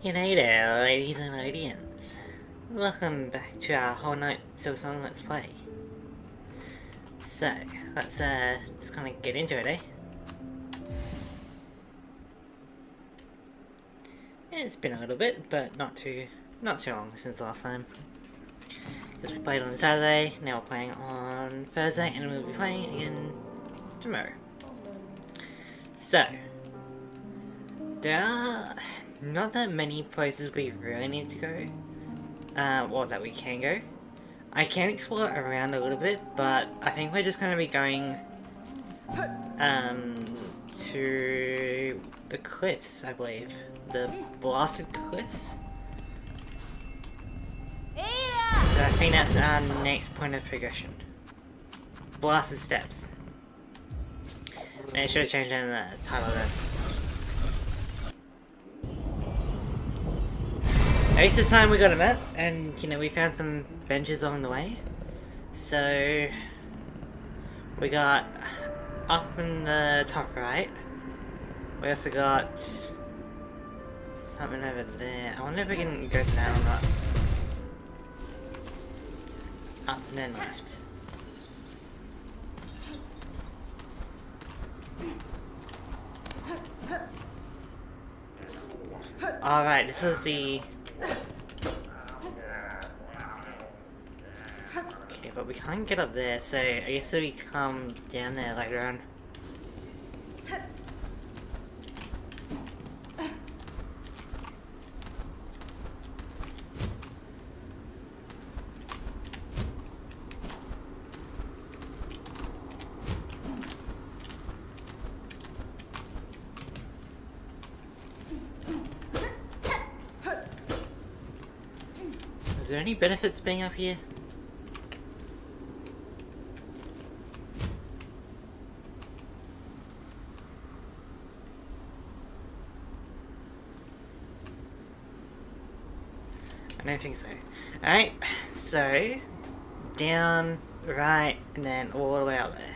G'day there, ladies and audience. Welcome back to our whole night Silksong Let's Play. So, let's just kind of get into it, eh? It's been a little bit, but not too long since last time. Because we played on Saturday, now we're playing on Thursday, and we'll be playing again tomorrow. So, there are not that many places we really need to go, or that we can go. I can explore around a little bit, but I think we're just going to be going, to the cliffs, I believe. The blasted cliffs? So I think that's our next point of progression. Blasted steps. And I should have changed down the title then. At least this time we got a map, and you know, we found some benches along the way. So we got up in the top right. We also got something over there. I wonder if we can go to that or not. Up and then left. Alright, this was the... Okay, but we can't get up there, so I guess we come down there later on. Is there any benefits being up here? I don't think so. Alright, so down, right, and then all the way out there.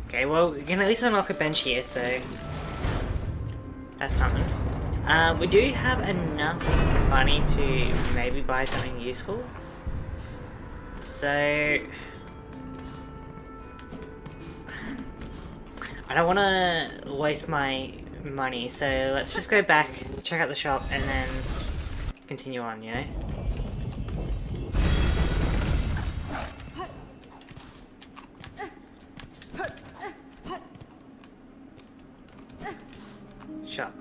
Okay, well, we can at least unlock a bench here, so that's something. We do have enough money to maybe buy something useful. So I don't want to waste my money, so let's just go back, check out the shop, and then continue on, you know? Shop.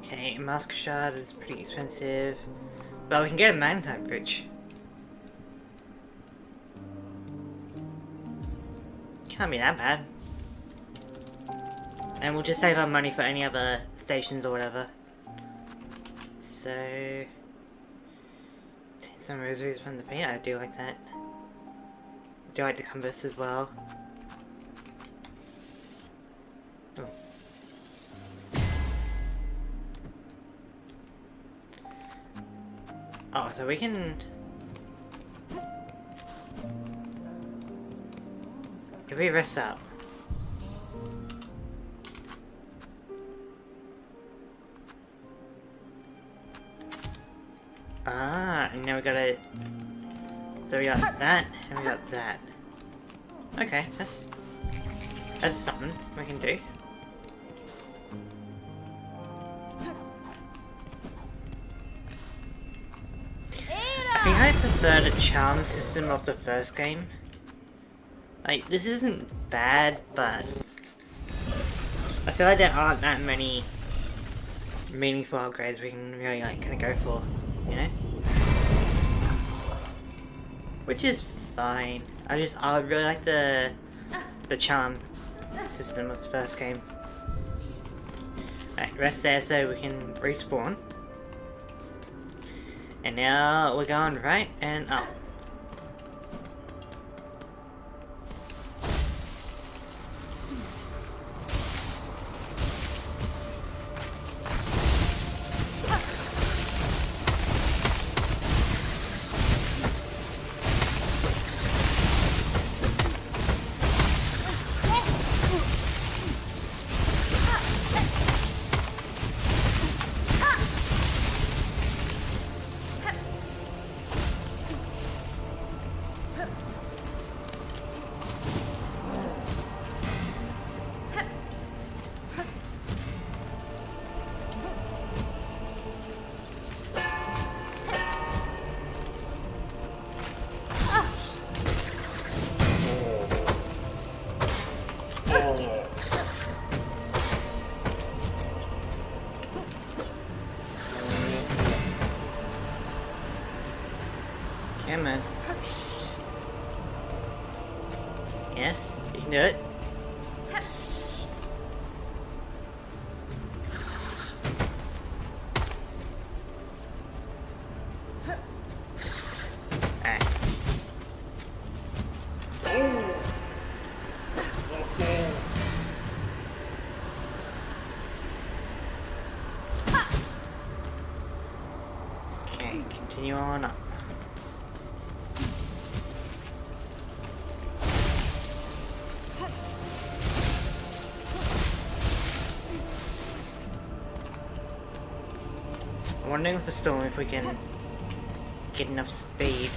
Okay, mask shard is pretty expensive, but we can get a magnetite bridge. Can't be that bad. And we'll just save our money for any other stations or whatever. So, some rosaries from the feet. I do like that. I do like the compass as well. Oh. Oh, so we can... If we rest up... Ah, and now we gotta... So we got that, and we got that. Okay, that's something we can do. I think I prefer the charm system of the first game. Like, this isn't bad, but I feel like there aren't that many meaningful upgrades we can really, like, kind of go for, you know? Which is fine. I really like the charm system of the first game. Right, rest there so we can respawn. And now we're going right and up. do it. Okay, continue on up. I'm wondering with the storm if we can get enough speed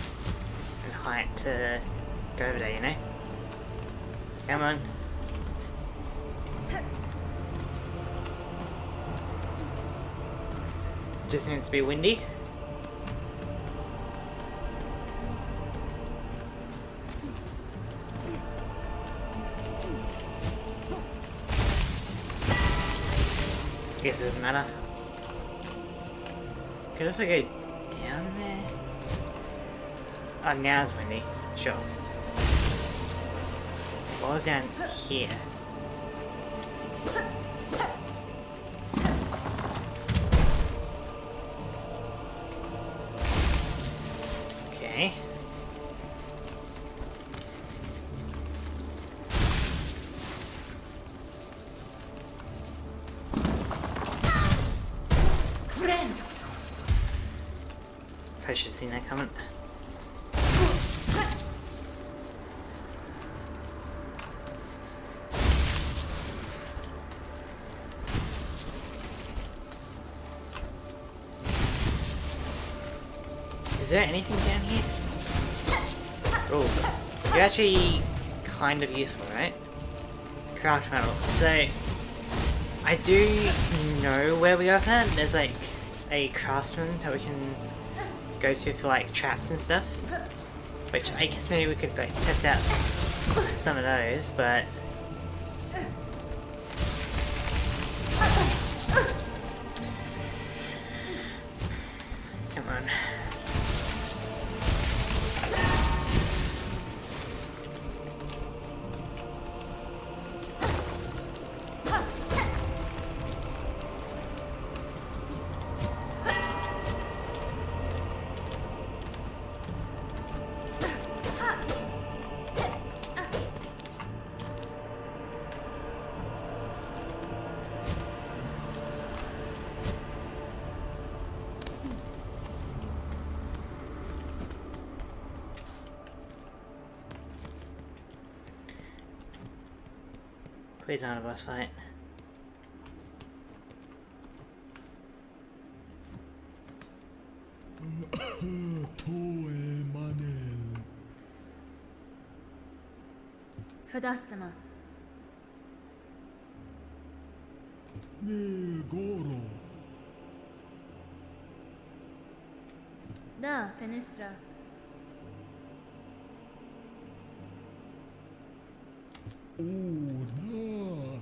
and height to go over there, you know? Come on. Just needs to be windy. Guess it doesn't matter. Could also go down there. Oh, now it's windy. Sure. What was down here? Okay. I should have seen that coming. Is there anything down here? Oh, you're actually kind of useful, right? Craft metal. So, I do know where we are at. There's like a craftsman that we can go to for like traps and stuff. Which I guess maybe we could like test out some of those, but come on. Please not a boss fight. Fadastama. Goro. Da, Fenestra. Oh, no.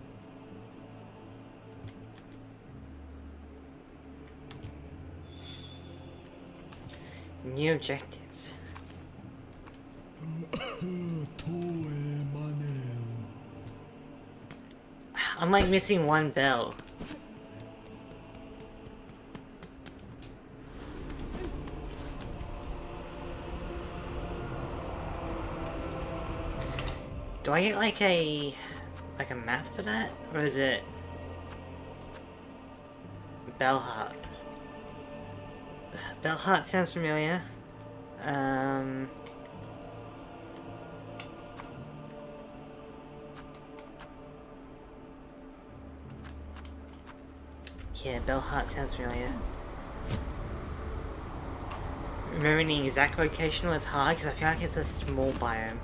New objective. I'm like missing one bell. Do I get like a map for that? Or is it Bell Heart? Bell Heart sounds familiar. Yeah, Bell Heart sounds familiar. Remembering the exact location was hard because I feel like it's a small biome.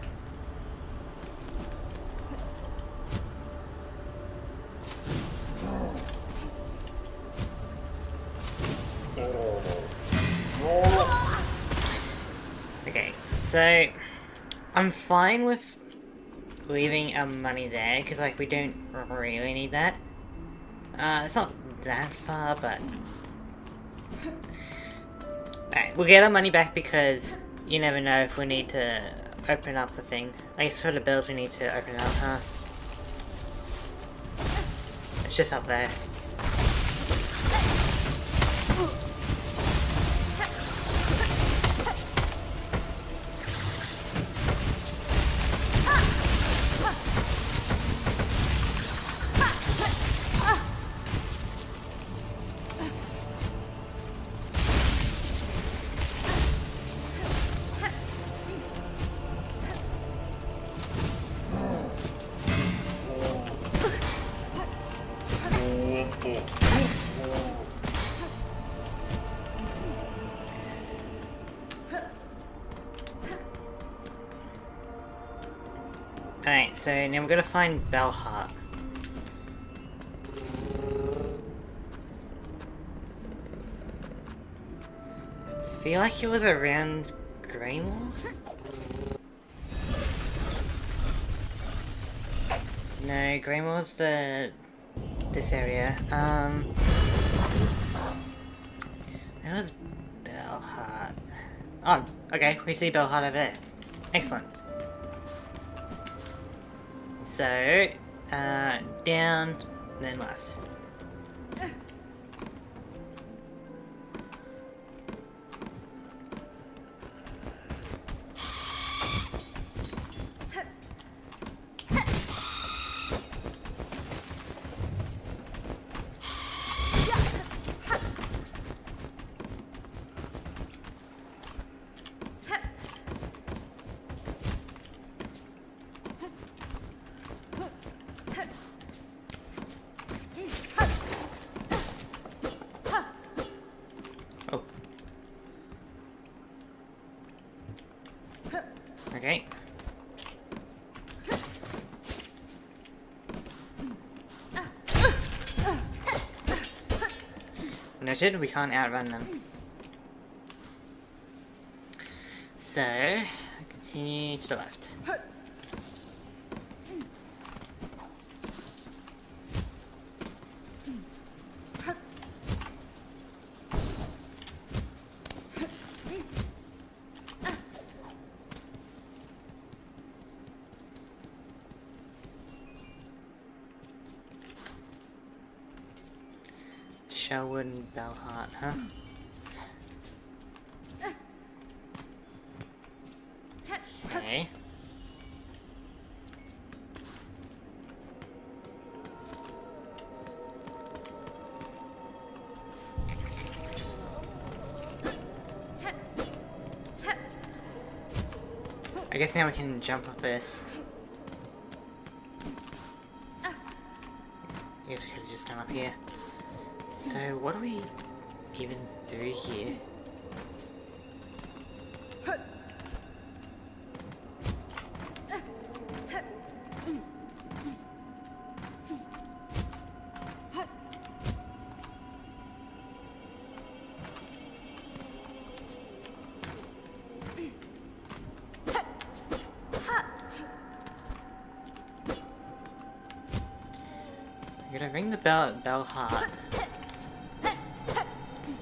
Okay, so I'm fine with leaving our money there because like we don't really need that. It's not that far, but alright, we'll get our money back because you never know if we need to open up the thing. I guess for the bells we need to open it up, huh? It's just up there. Alright, so now we're gonna find Bellheart. I feel like it was around Greymore? No, Greymore's this area. Where was Bellheart? Oh, okay, we see Bellheart over there. Excellent. So, down, then left. Oh. Okay. Noted, we can't outrun them. So, continue to the left. Sherwood and Bellheart, huh? Okay. I guess now we can jump off this. I guess we could have just gone up here. So, what do we even do here? I'm gonna ring the bell at Bellheart.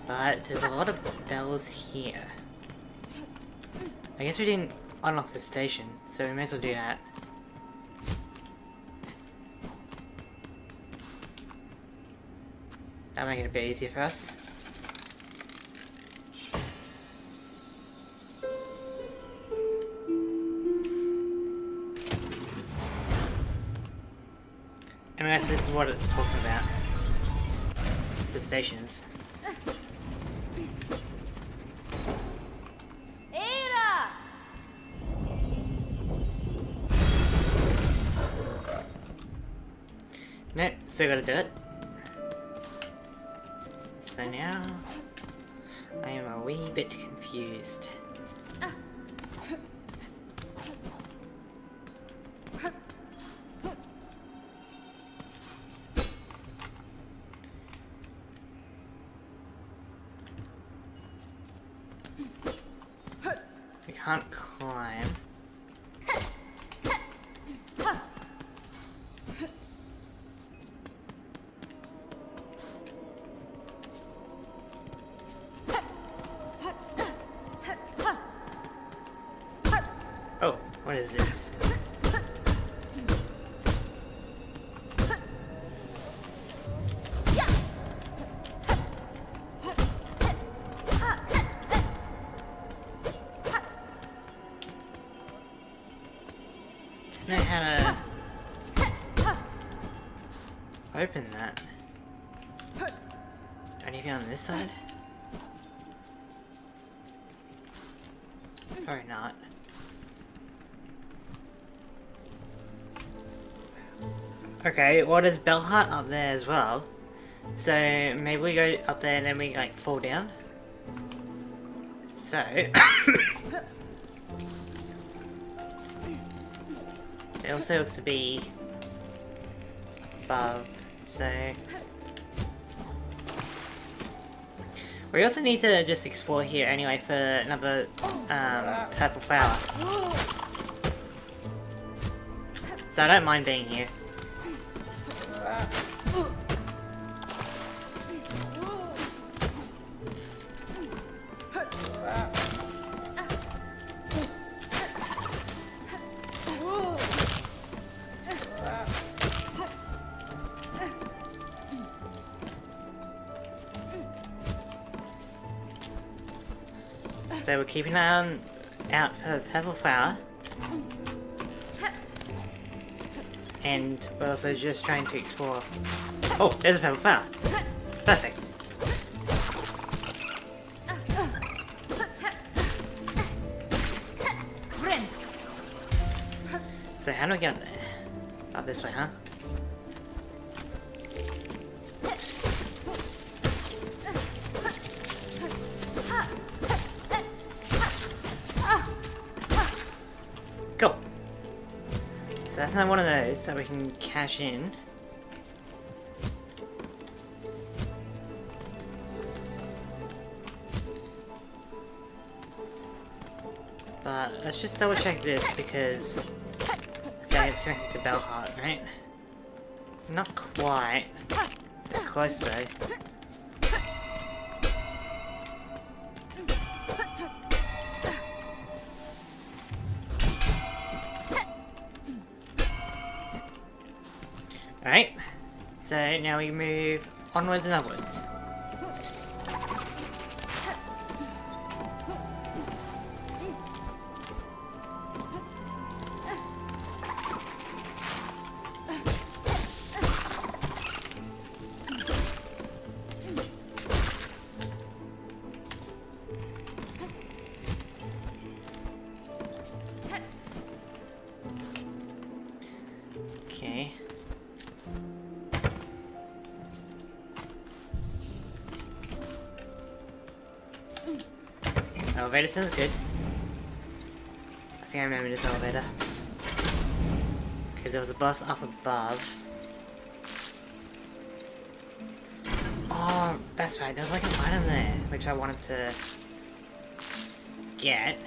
But there's a lot of bells here. I guess we didn't unlock the station, so we may as well do that. That'll make it a bit easier for us. And I guess this is what it's talking about. The stations. Nope, still gotta do it. So now, I am a wee bit confused. We can't climb. Oh, What is this? I don't know how to open that. Anything on this side? Or not. Okay, well there's Bell Hut up there as well. So maybe we go up there and then we like fall down. So it also looks to be above, so we also need to just explore here anyway for another purple flower. So I don't mind being here. So we're keeping an eye out for the purple flower. And we're also just trying to explore... Oh, there's a purple flower! Perfect! So how do we get up there? Up this way, huh? Cool. So that's not one of those that we can cash in. But let's just double check this because okay, it's connected to Bell Hut, right? Not quite. It's close though. Alright, so now we move onwards and upwards. Okay. Elevator sounds good. I think I remember this elevator. Because there was a bus up above. Oh, that's right, there was like an item there, which I wanted to get.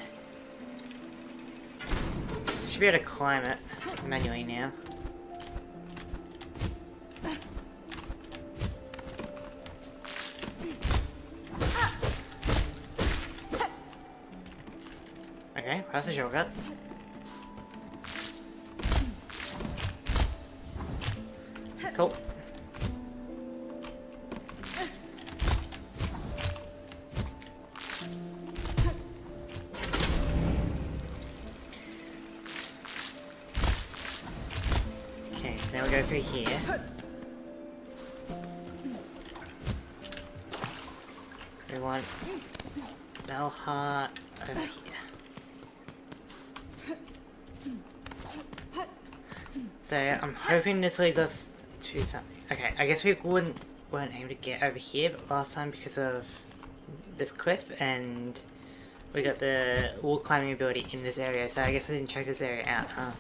Should be able to climb it manually now. Okay, press the shortcut. Cool. Okay, so now we go through here. We want Bell Hut over here. So I'm hoping this leads us to something. Okay, I guess we weren't able to get over here but last time because of this cliff, and we got the wall climbing ability in this area. So I guess I didn't check this area out, huh?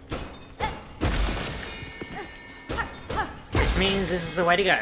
Which means this is the way to go.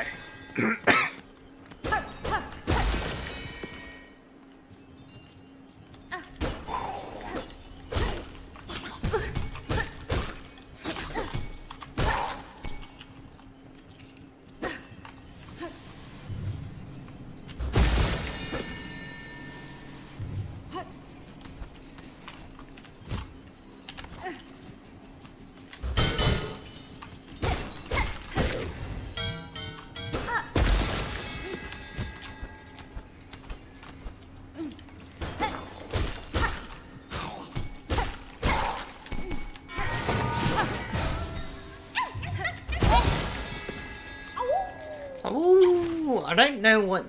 Oh, I don't know what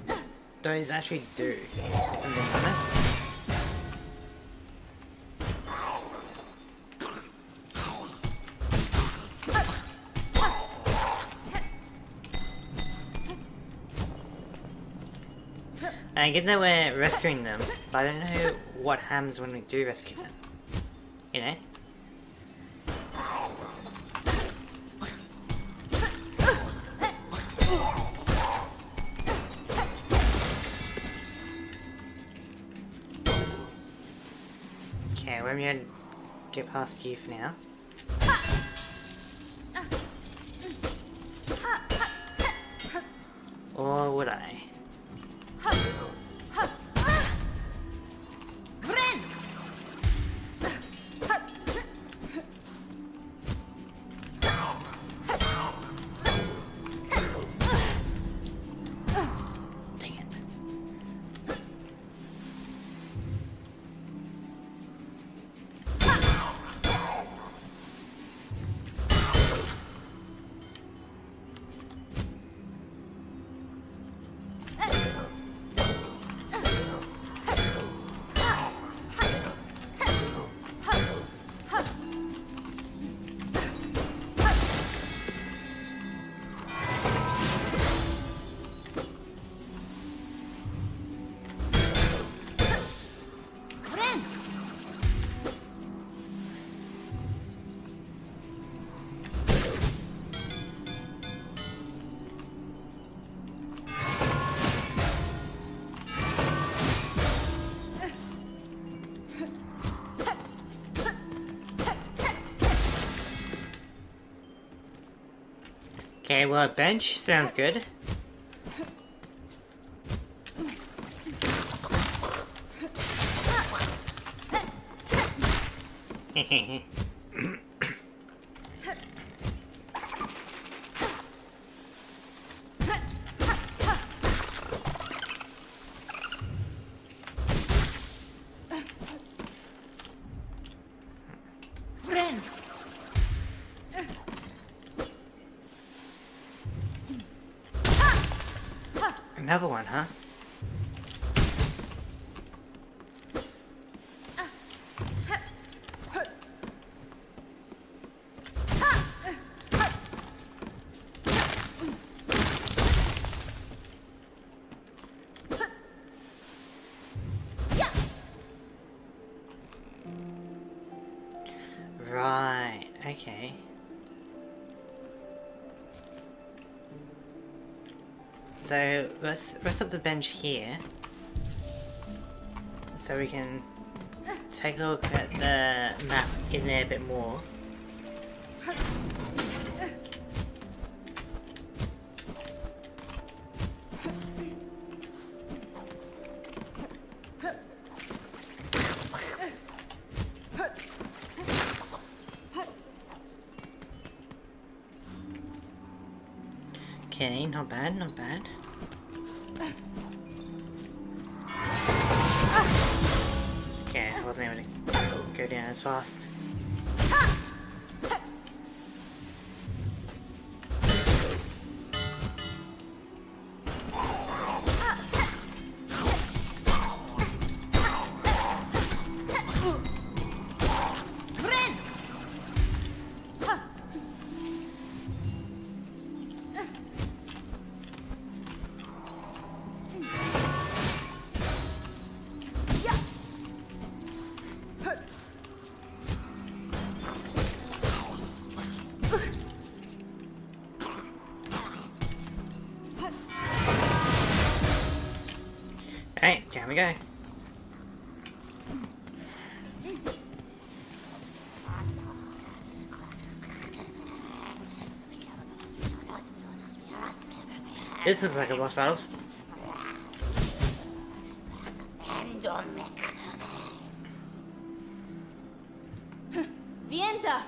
those actually do, if I'm being honest. I get that we're rescuing them, but I don't know what happens when we do rescue them. You know? Okay, we're gonna get past you for now. Or would I? Dang it. Okay, well, a bench sounds good. Hehehe. Another one, huh? Right, okay. So let's rest up the bench here, so we can take a look at the map in there a bit more. Okay, not bad, not bad. Okay, I wasn't able to go down as fast. Alright, down we go. This looks like a boss battle. Vienta!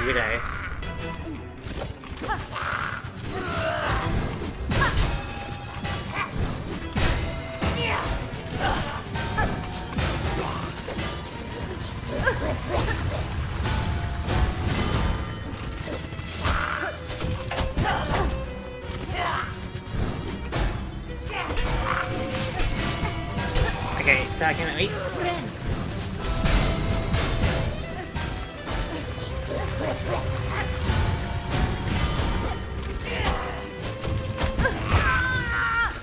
Widow. Okay, so I can at least...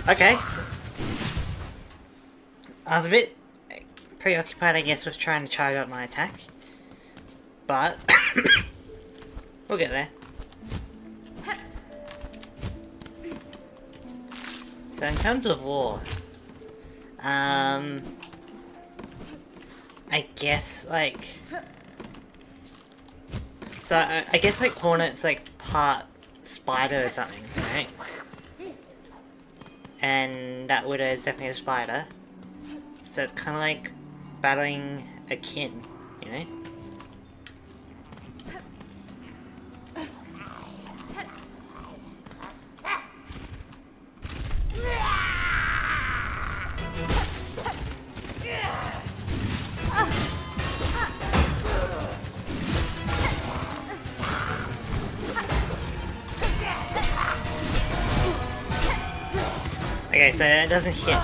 Okay. I was a bit preoccupied, I guess, with trying to charge up my attack. But... we'll get there. So in terms of war... I guess, like... So, I guess, like, Hornet's, like, part spider or something, right? And that Widow is definitely a spider. So it's kind of like battling a kin, you know? Okay, so it doesn't hit.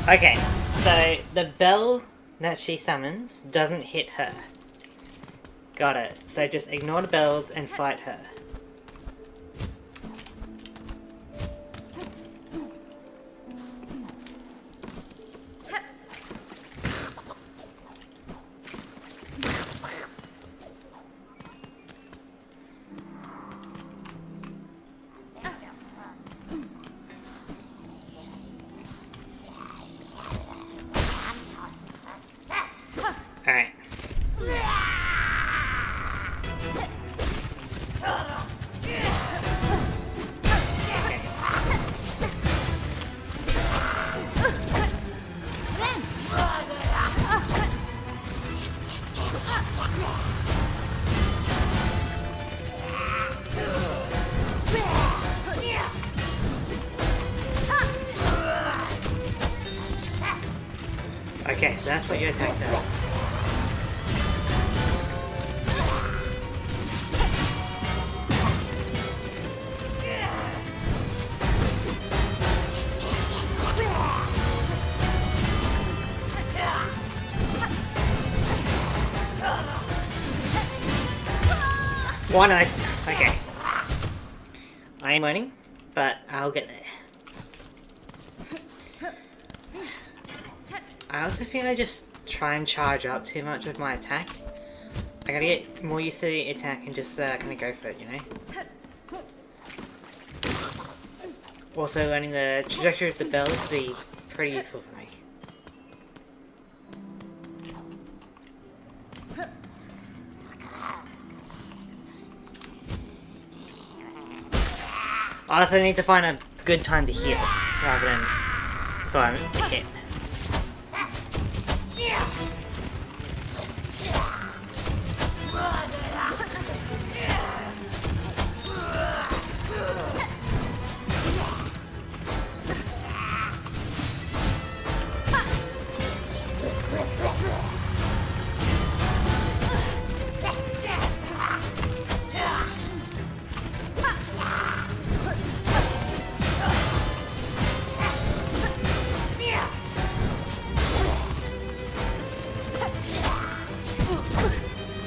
Okay, so the bell that she summons doesn't hit her. Got it. So just ignore the bells and fight her. Alright. Okay, so that's what your attack does. One eye. Okay. I am learning, but I'll get there. I also feel I just try and charge up too much with my attack. I gotta get more used to the attack and just kind of go for it, you know? Also, learning the trajectory of the bells would be pretty useful for me. I also need to find a good time to heal, rather than before I'm hit.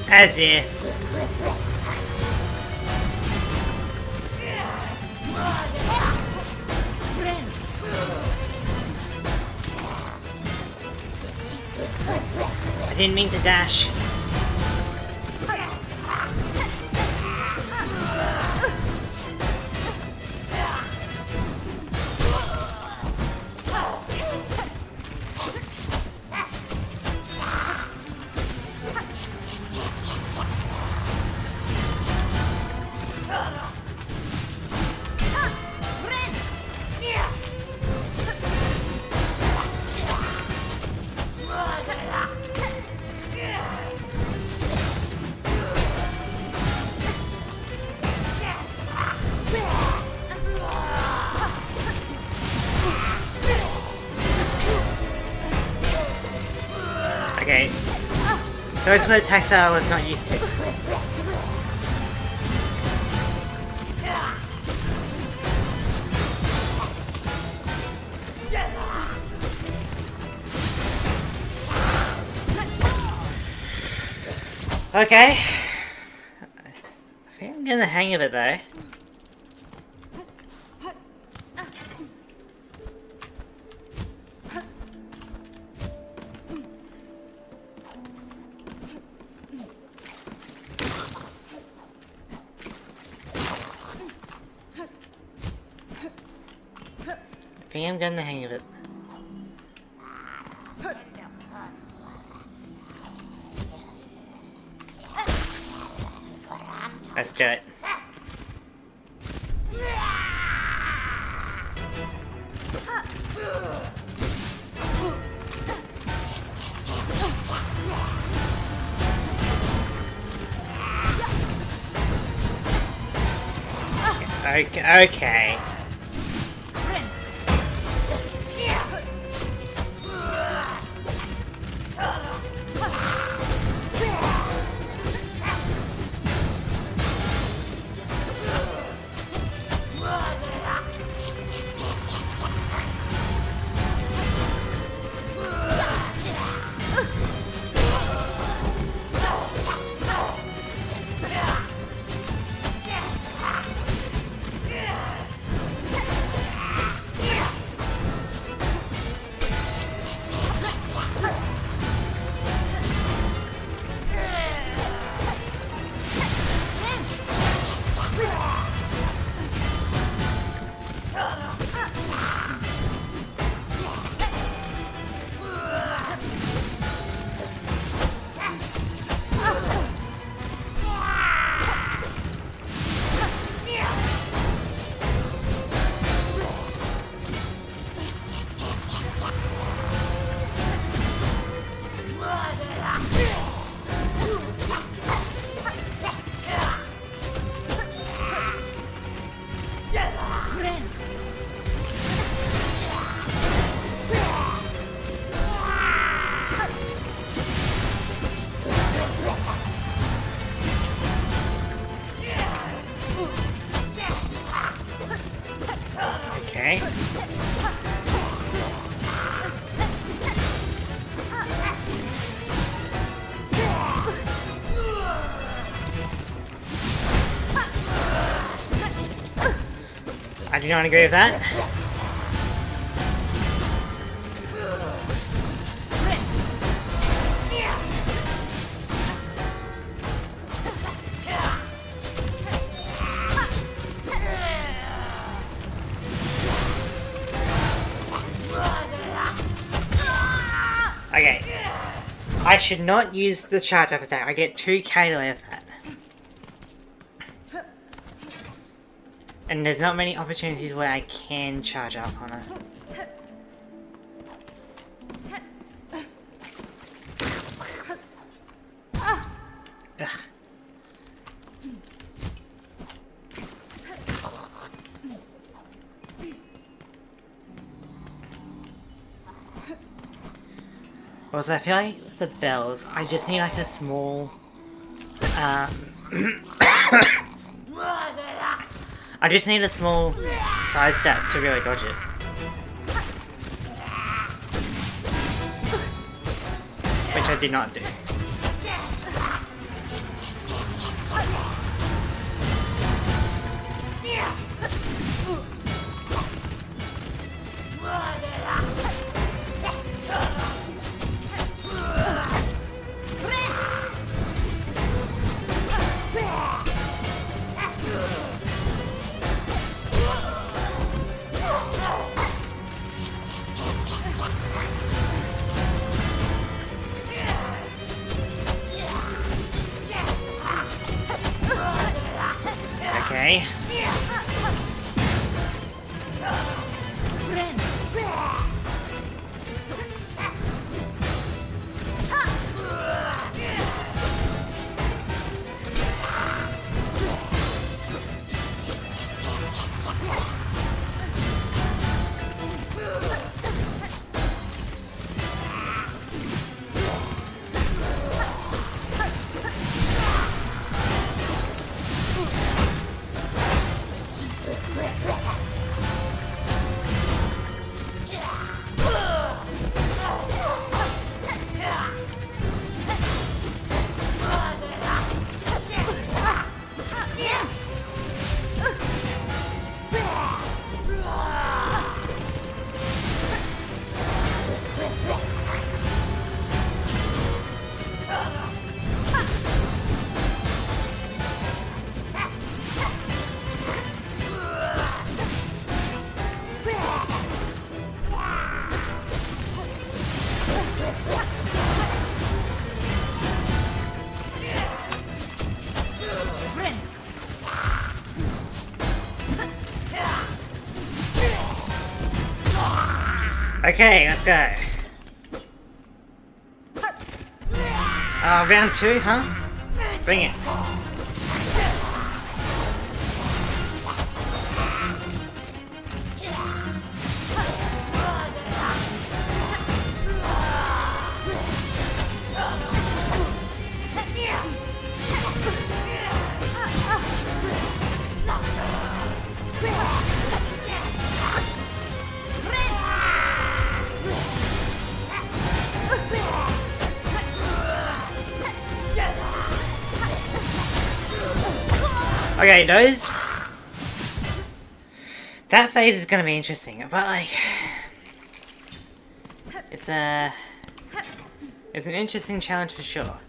As if. I didn't mean to dash. Those were attacks that I was not used to. Okay. I think I'm getting the hang of it though. I think I'm getting the hang of it. Let's do it. Okay. Okay. I do not agree with that. Okay. I should not use the charge up attack. I get 2 carried away with that. And there's not many opportunities where I can charge up on it. Ugh. Also, I feel like with the bells, I just need like a small, I just need a small side step to really dodge it. Which I did not do. Okay. Okay, let's go. Round 2, huh? Bring it. Okay, those. That phase is gonna be interesting, but like, it's an interesting challenge for sure.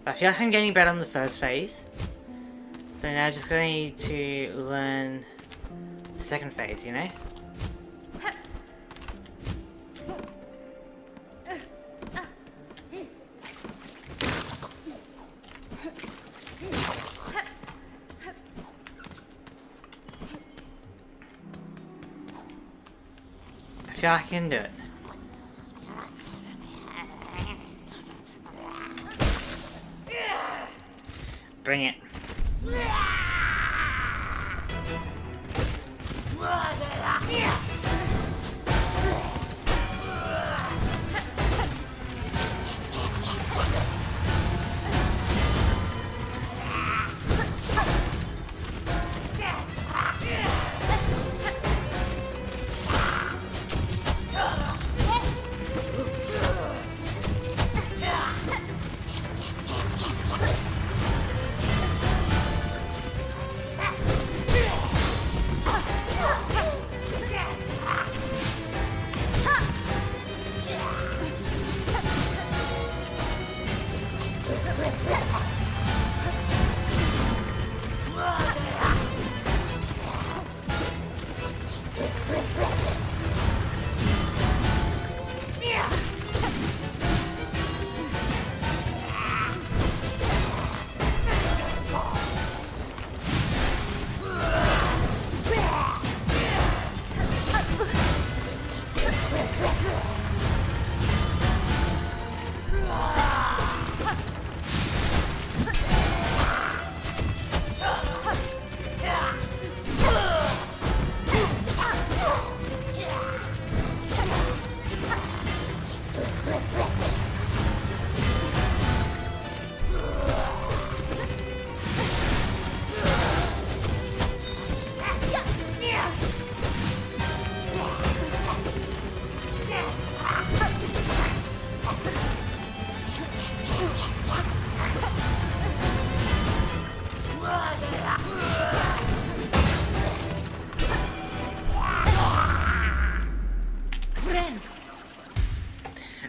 But I feel like I'm getting better on the first phase, so now I'm just gonna need to learn the second phase, you know? I feel like I can do it. Bring it.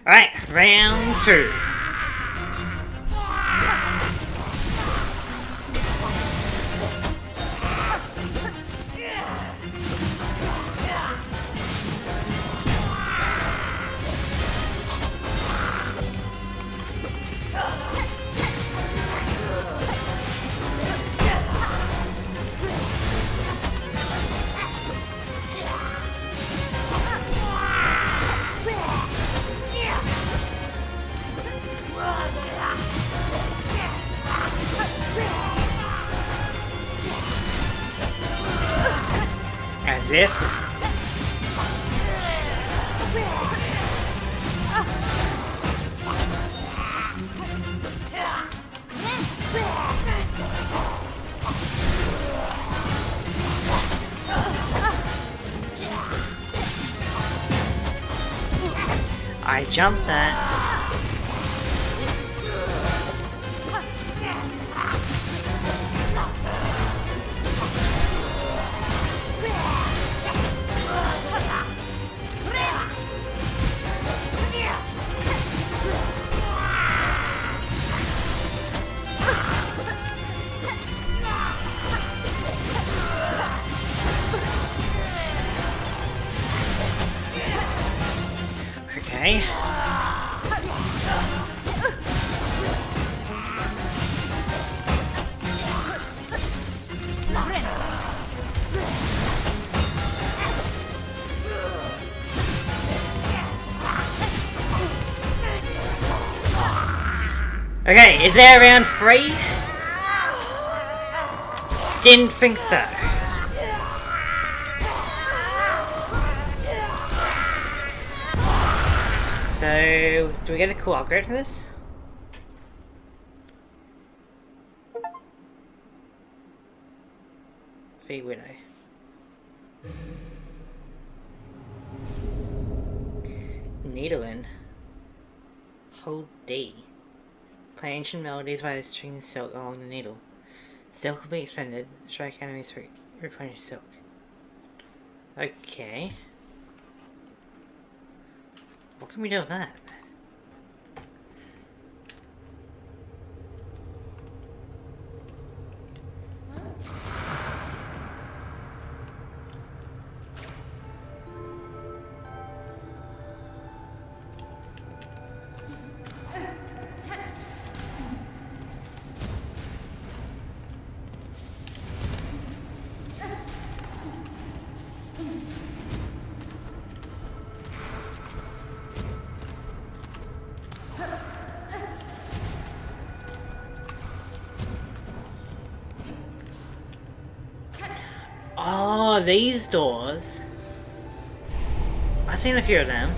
Alright, round 2. As if. I jumped that. Okay. Okay, is there round 3? Didn't think so. So, do we get a cool upgrade for this? The Widow. Needlein. Hold D. Play ancient melodies by stringing silk along the needle. Silk will be expended. Strike enemies to replenish silk. Okay. What can we do with that? Oh, these doors. I've seen a few of them.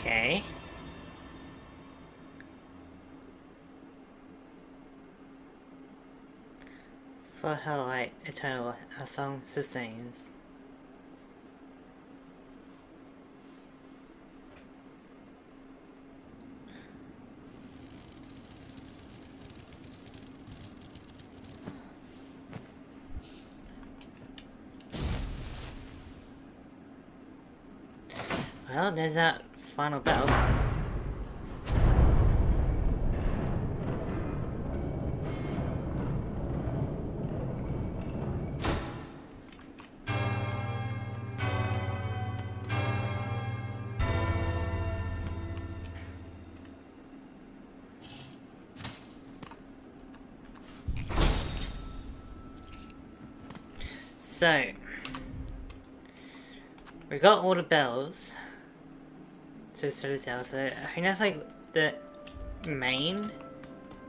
Okay. For her light, eternal, our song sustains. Well, there's that final bell. So, we got all the bells to the tower, so I think that's like the main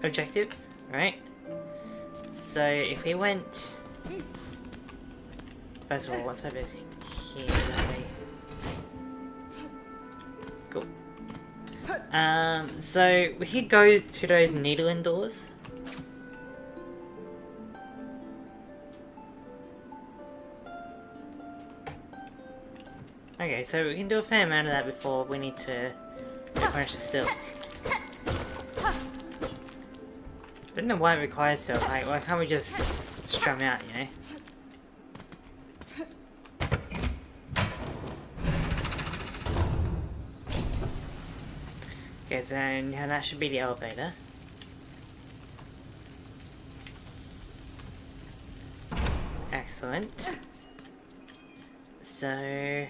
objective, right? So if we went, first of all, what's over here? Cool. So we could go to those needle doors. Okay, so we can do a fair amount of that before we need to replenish the silk. I don't know why it requires silk, like, why can't we just strum out, you know? Okay, so now that should be the elevator. Excellent. So...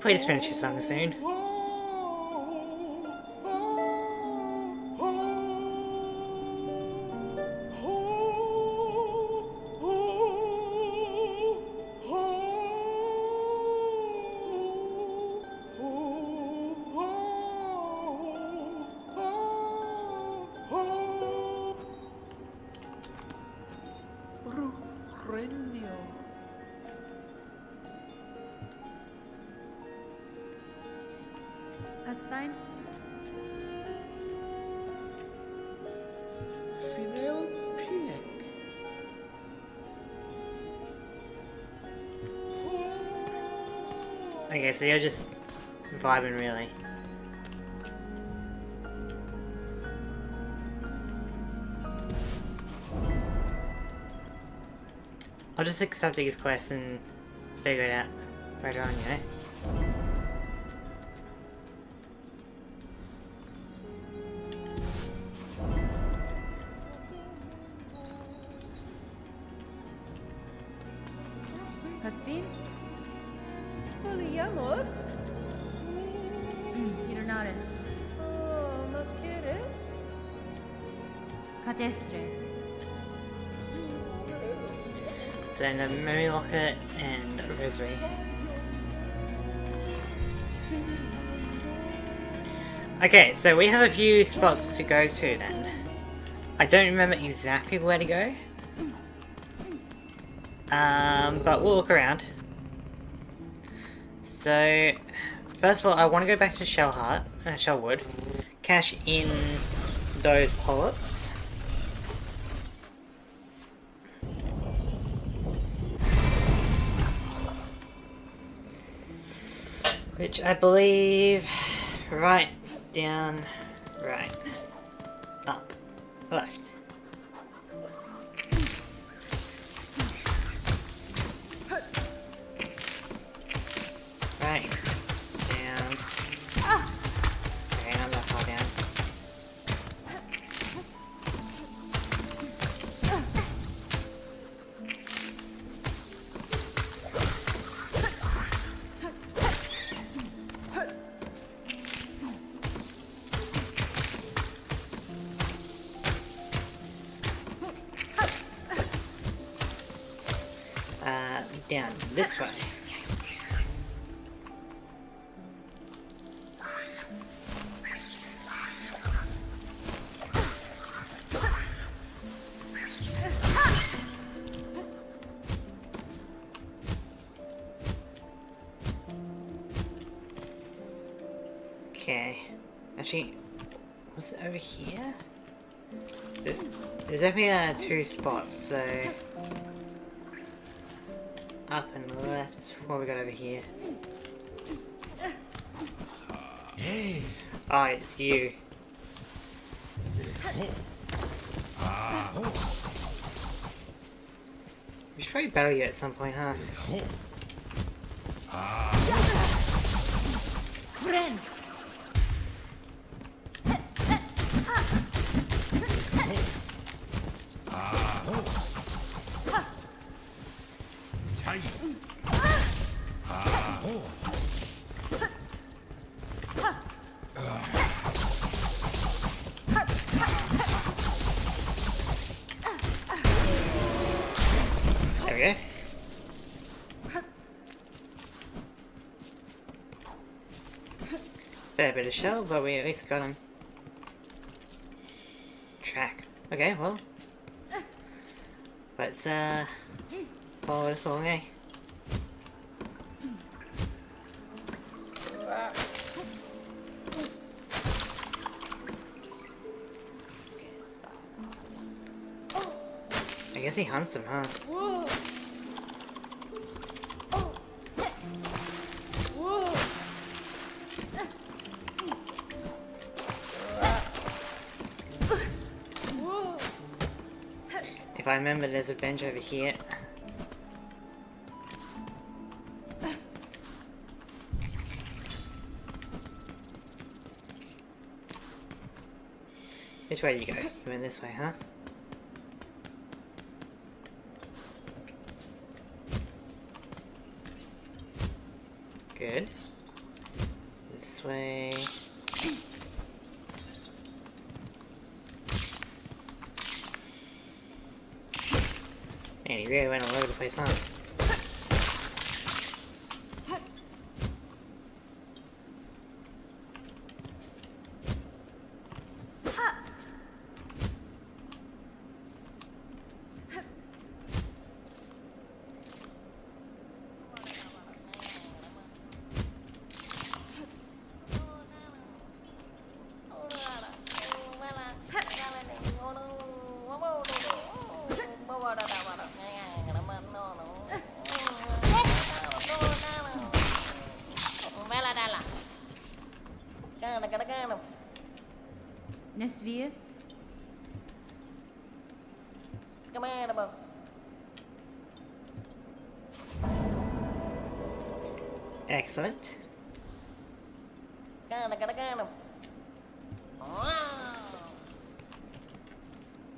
probably just finish this song soon. That's fine. Finel Pinek. Okay, so you're just vibing really. I'll just accept these quests and figure it out later on, you know? Husband? Poliamor? Ironare. Oh, mas quiere? Catestre. So the memory locket and rosary. Okay, so we have a few spots to go to then. I don't remember exactly where to go. But we'll look around. So, first of all, I want to go back to Shellwood, cash in those polyps. Which I believe, right, down, right, up, left. Right, down. Okay, not that far down. Down this way. Okay. Actually, was it over here? There's definitely two spots, so... Up and left. What we got over here? Hey. Oh, it's you. We should probably battle you at some point, huh? Friend! There we go. Fair bit of shell, but we at least got him. Track. Okay, well. Let's follow this along, eh? I guess he hunts him, huh? Whoa. Whoa. Whoa. If I remember, there's a bench over here. Which way do you go? You went this way, huh? Good. Man, he really went all over the place, huh? Nesvir? Excellent.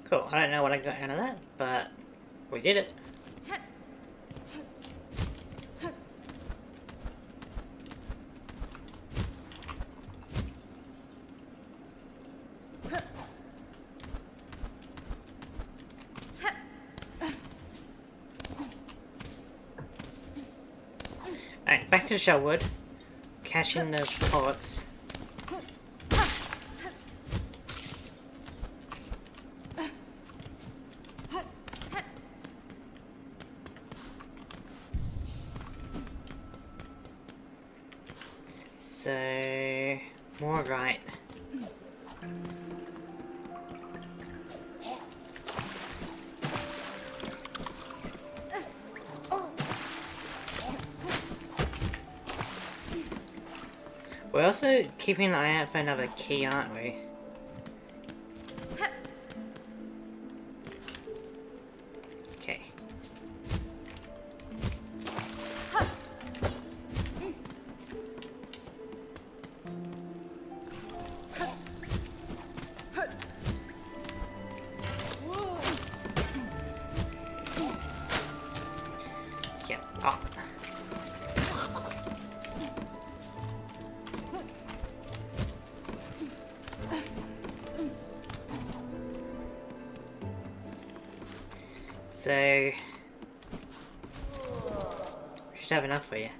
Cool, I don't know what I got out of that, but we did it. Alright, back to the Shellwood. Cash in the polyps. So, more right. We're also keeping an eye out for another key, aren't we? Okay. Yep. Oh. So, we should have enough for you.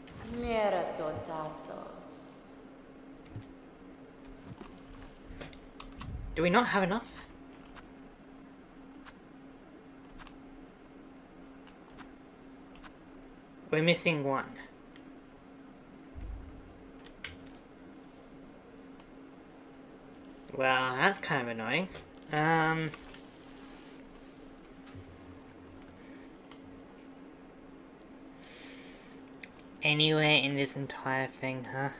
Do we not have enough? We're missing one. Well, that's kind of annoying. Anywhere in this entire thing, huh?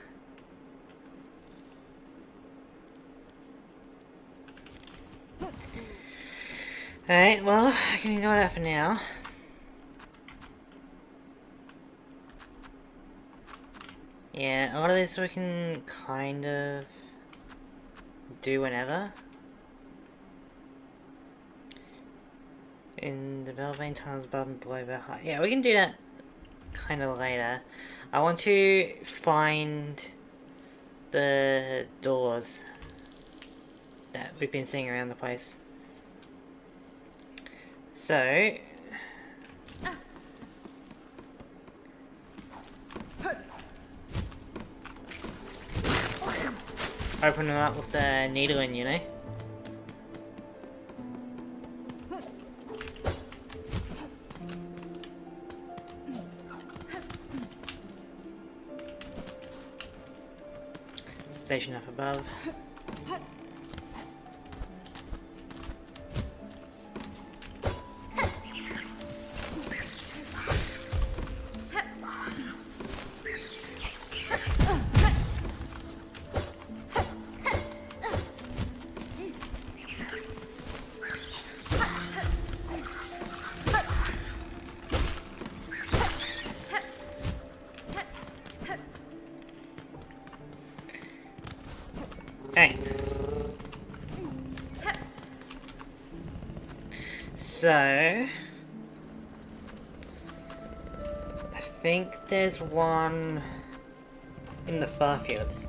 Alright, well, I can ignore that for now. Yeah, a lot of this we can kind of do whenever. In the Belvane tunnels above and below the height. Yeah, we can do that kind of later. I want to find the doors that we've been seeing around the place. So, open them up with the needle in, you know? Station up above. Okay. So, I think there's one in the far fields.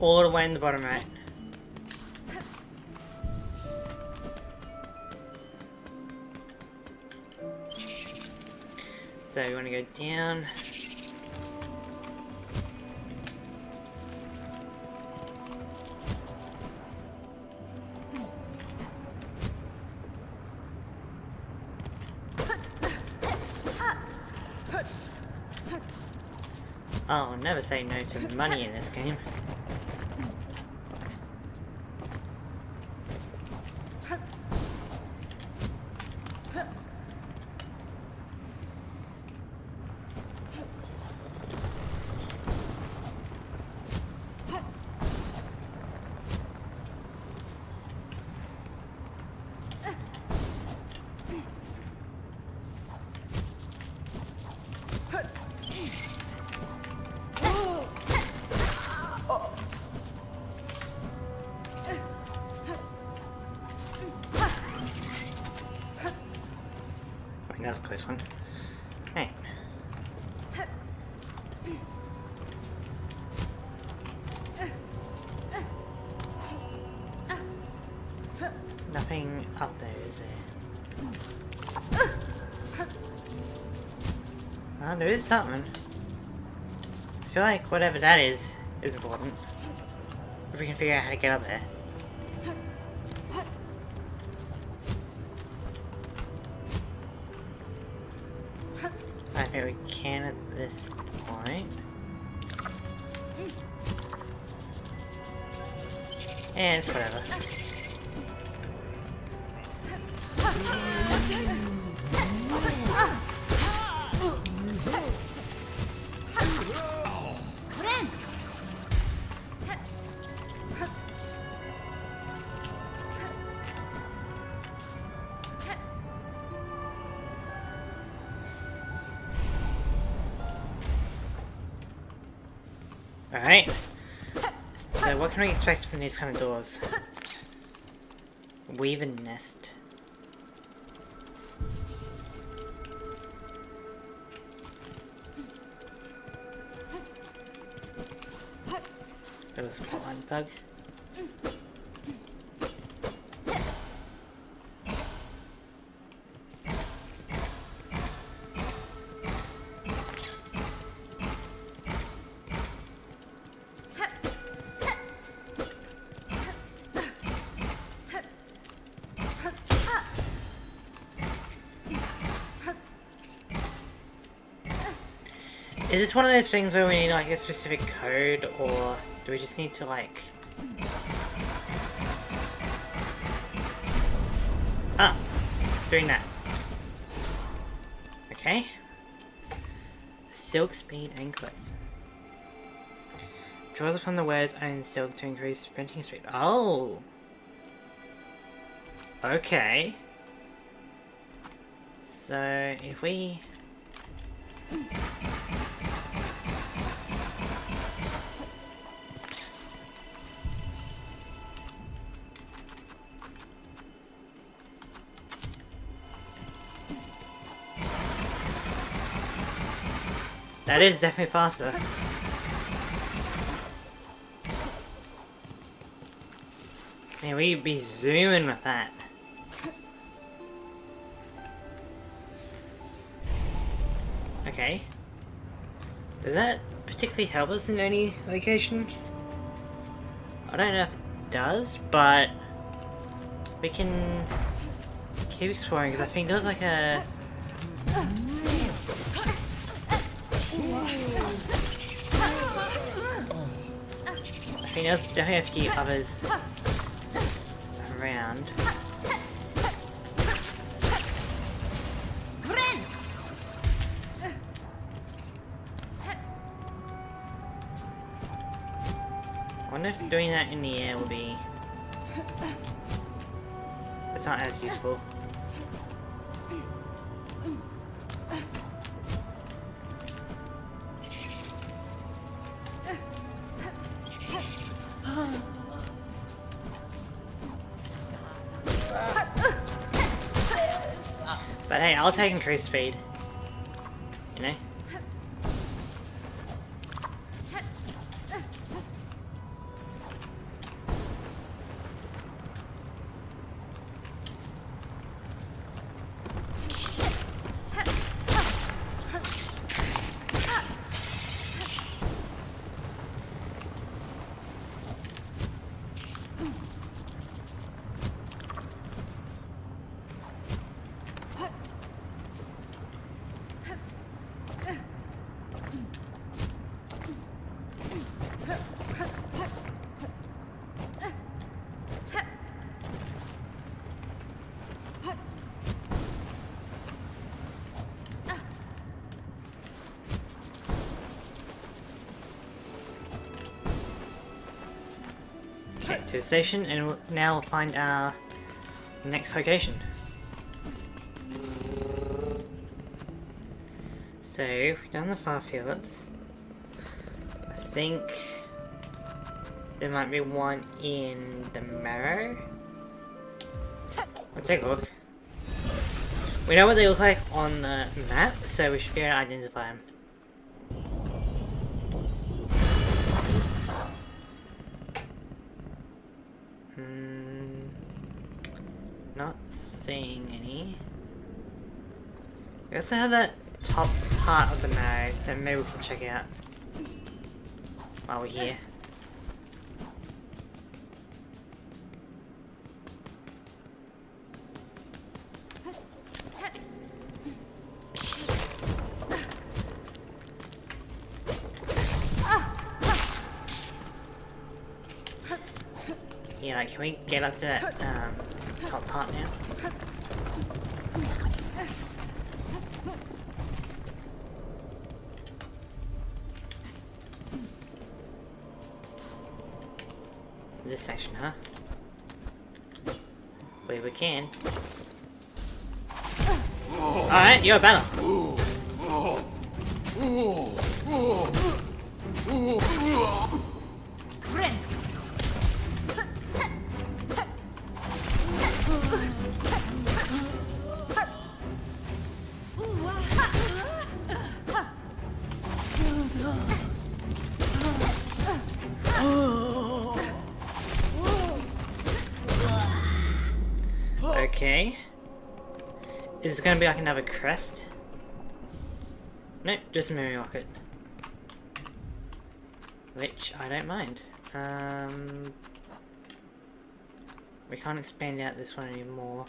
all the way in the bottom right. So you want to go down. I'll never say no to money in this game. That's a close one. Hey. Nothing up there, is there? Oh, there is something. I feel like whatever that is important. If we can figure out how to get up there. I think we can at this point. And it's whatever. Alright. So what can we expect from these kind of doors? Weave a nest. Got a spotlight bug. Is this one of those things where we need like a specific code, or do we just need to like... Ah! Doing that. Okay. Silk speed anklets. Draws upon the wearer's own silk to increase sprinting speed. Oh! Okay. So, if we... That is definitely faster. Man, we'd be zooming with that. Okay. Does that particularly help us in any location? I don't know if it does, but we can keep exploring because I think there's like a... I think there's definitely a few others around. I wonder if doing that in the air will be... It's not as useful. But hey, I'll take increased speed. You know? to the station, and now we'll find our next location. So, we've done the far fields. I think there might be one in the Marrow. We'll take a look. We know what they look like on the map, so we should be able to identify them. Not seeing any. We also have that top part of the Marrow that maybe we can check out while we're here. Yeah, like, can we get up to that top part now? This section, huh? Believe we can. Alright, you're a battle. Friend. Okay. Is it gonna be like another crest? Nope, just a memory rocket. Which I don't mind. We can't expand out this one anymore.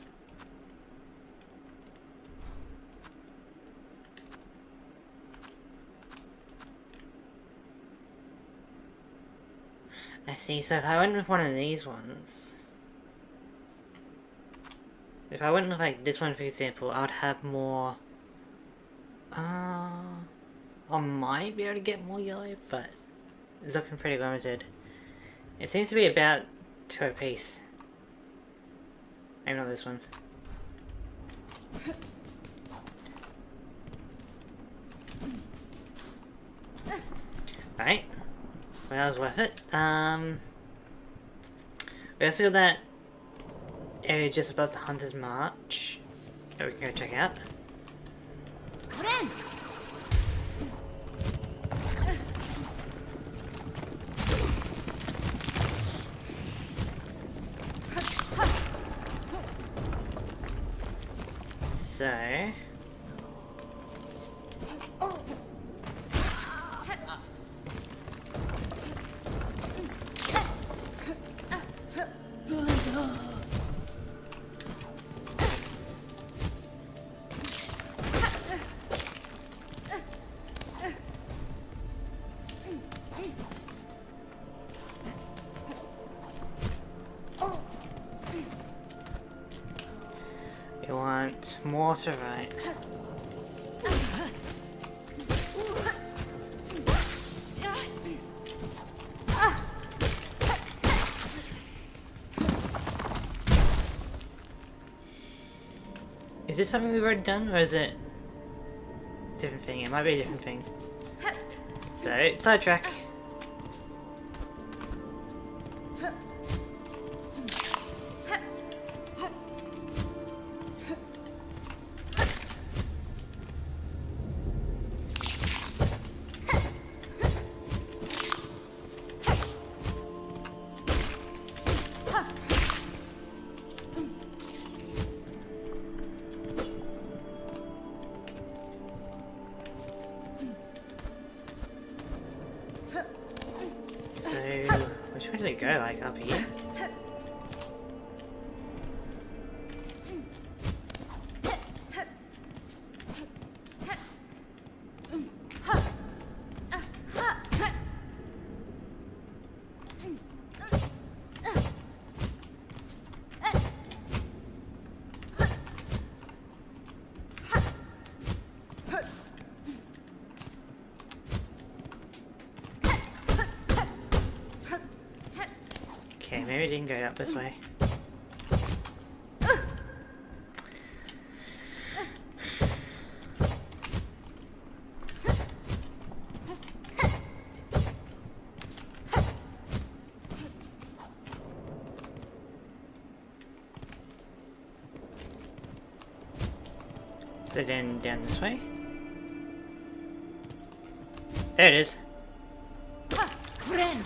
I see, so if I went with one of these ones... If I went with like this one for example, I'd have more... I might be able to get more yellow, but it's looking pretty limited. It seems to be about 2 apiece. Maybe not this one. Right. Well, that was worth it. We also got that area just above the Hunter's March that we can go check out. Friend. So... You want more to right. Is this something we've already done, or is it a different thing? It might be a different thing. So, sidetrack. So, which way do they go? Like up here? maybe it didn't go up this way. So then down this way. There it is. Friend.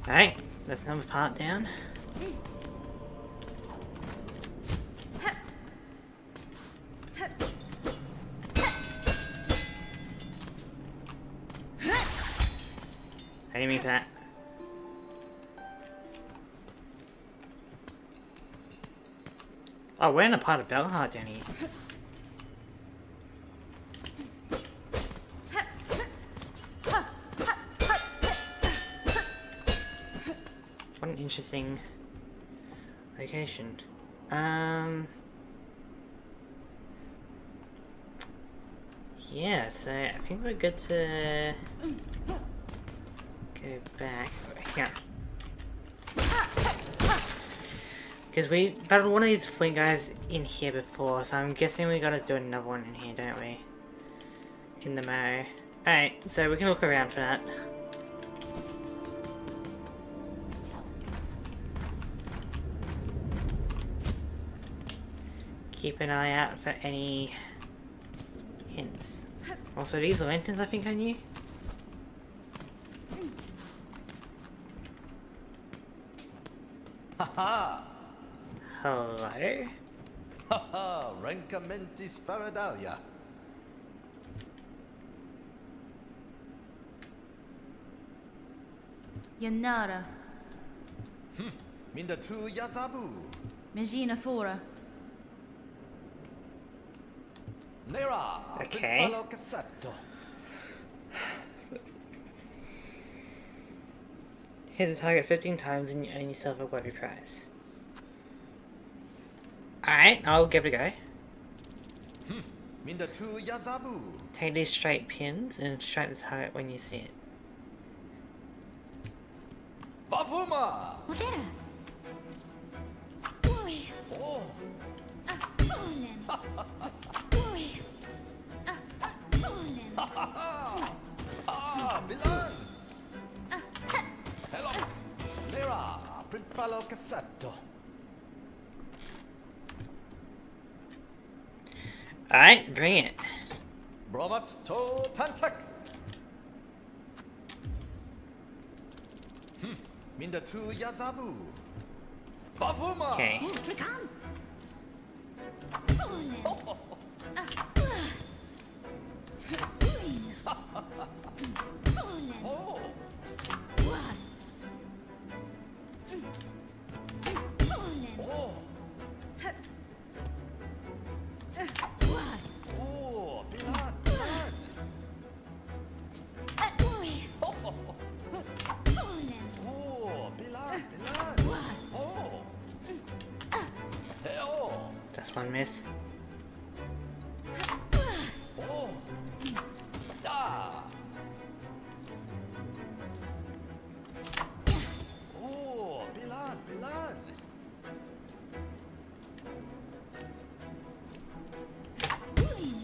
Alright, that's another part down. I didn't mean that. Oh, we're in a part of Bellheart down here. What an interesting location. Yeah, so I think we're good to go back. Yeah. Because we battled one of these fleet guys in here before, so I'm guessing we gotta do another one in here, don't we? In the Mo. Alright, so we can look around for that. Keep an eye out for any hints. Also, these lanterns I think I knew. Haha! Hello? Haha! Rancamentis Faradalia. Yanara. Minda tu Yazabu. Megina Fora. Nera! Okay. Palo Cassetto. Hit a target 15 times and you earn yourself a glory prize. Alright, I'll give it a go. Minda tu Yazabu. Take these straight pins and strike the target when you see it. Bavuma! Modera. Ui. Oh! Unen. Ui. Unen. Ah! Bilan! Hello! Nera! Palo Cassetto. Alright, bring it. Bromat to Tantak. Minda tu Yazabu. Bavuma! Okay. Afrikan. Unen. Uin. Unen. Oh! Wan. Unen. Oh! Wan. Oh! Bilan! Bilan! Ui. Unen. Oh! Bilan! Bilan! Wan. Oh! Hey, oh! That's one miss. Oh! Ah! Oh! Bilan! Bilan! Uin.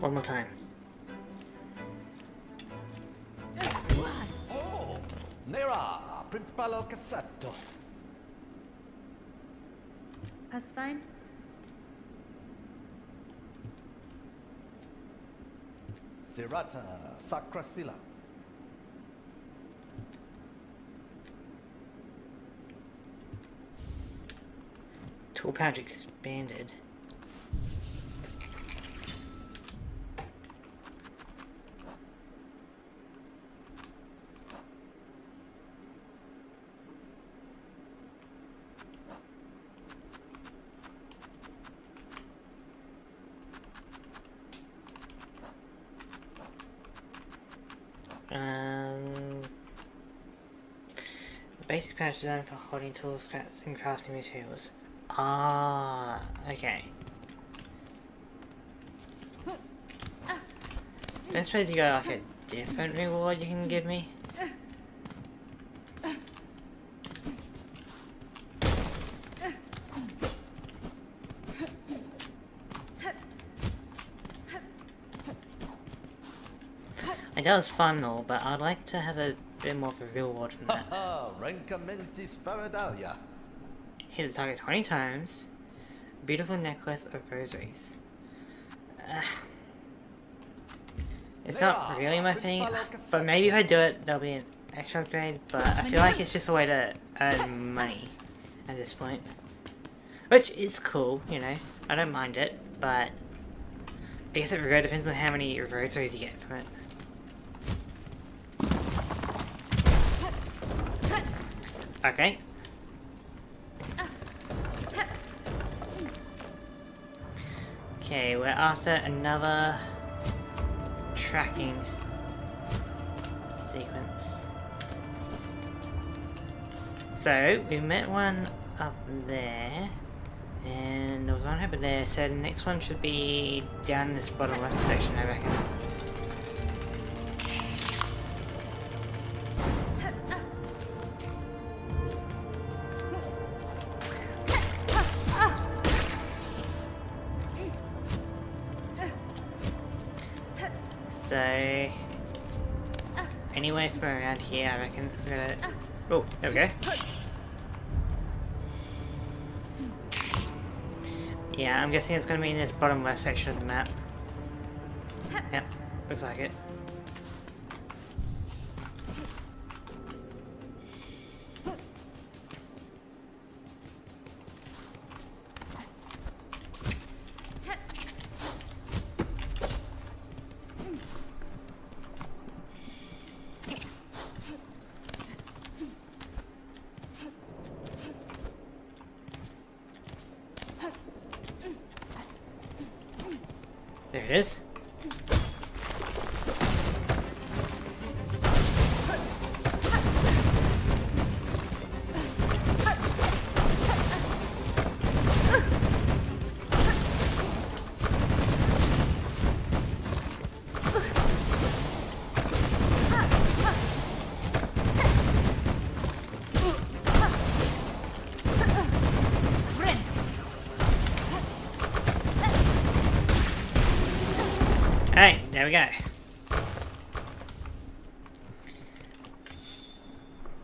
One more time. Wan. Oh! Nera! Palo Cassetto. That's fine. Sirata Sacrasila. Tool pouch expanded. Basic pouch designed for holding tools, scraps, and crafting materials. Ah, okay. Don't suppose you got like a different reward you can give me? It does fun and all, but I'd like to have a bit more of a reward from that. Haha, Rancamentis Faradalia. Hit the target 20 times. Beautiful necklace of rosaries. It's not really my thing, but maybe if I do it, there'll be an extra upgrade, but I feel like it's just a way to earn money at this point. Which is cool, you know, I don't mind it, but I guess it really depends on how many rosaries you get from it. Okay. Okay, we're after another tracking sequence. So, we met one up there, and there was one over there, so the next one should be down in this bottom left section, I reckon. So, anyway from around here, I reckon we're gonna. Oh, there we go. Yeah, I'm guessing it's gonna be in this bottom left section of the map. Yep, looks like it. There it is. Hey, there we go.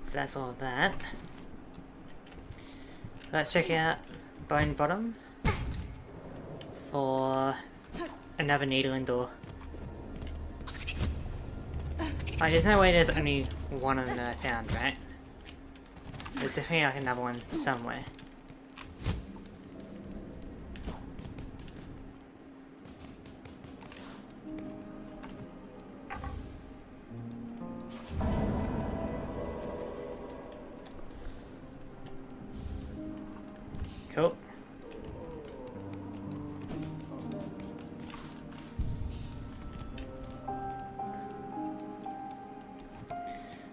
So that's all of that. Let's check out Bone Bottom for another needle and door. Like, there's no way there's only one of them that I found, right? There's definitely like another one somewhere. Cool.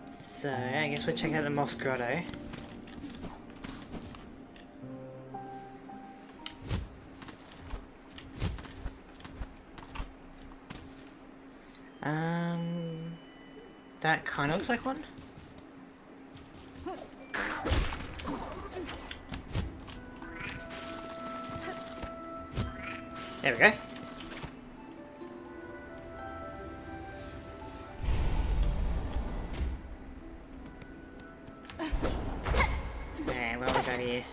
So, I guess we'll check out the Moss Grotto. That kind of looks like one. There we go. And what we got here?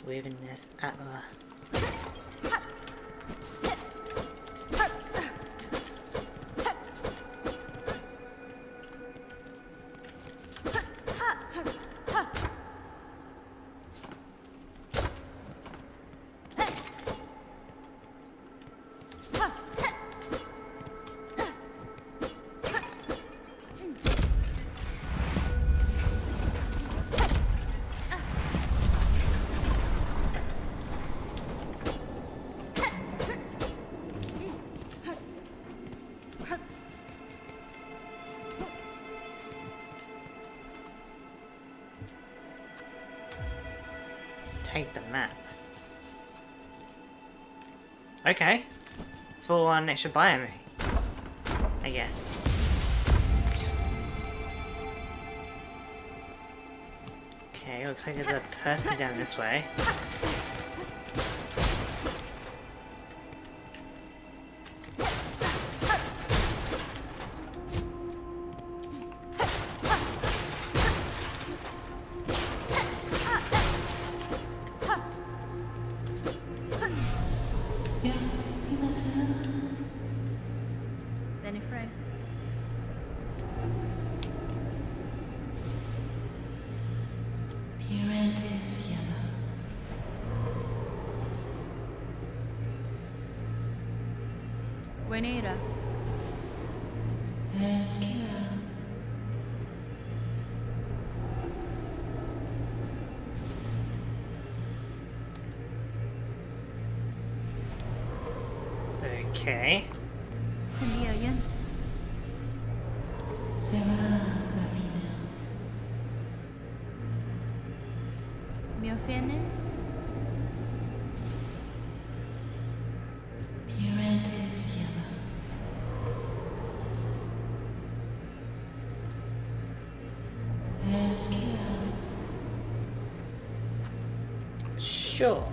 Weaving this Atla. take the map. Okay. Full on extra biome, I guess. Okay, looks like there's a person down this way. Benny. Buenera. Okay. Sendirian. Me ofende? Sure.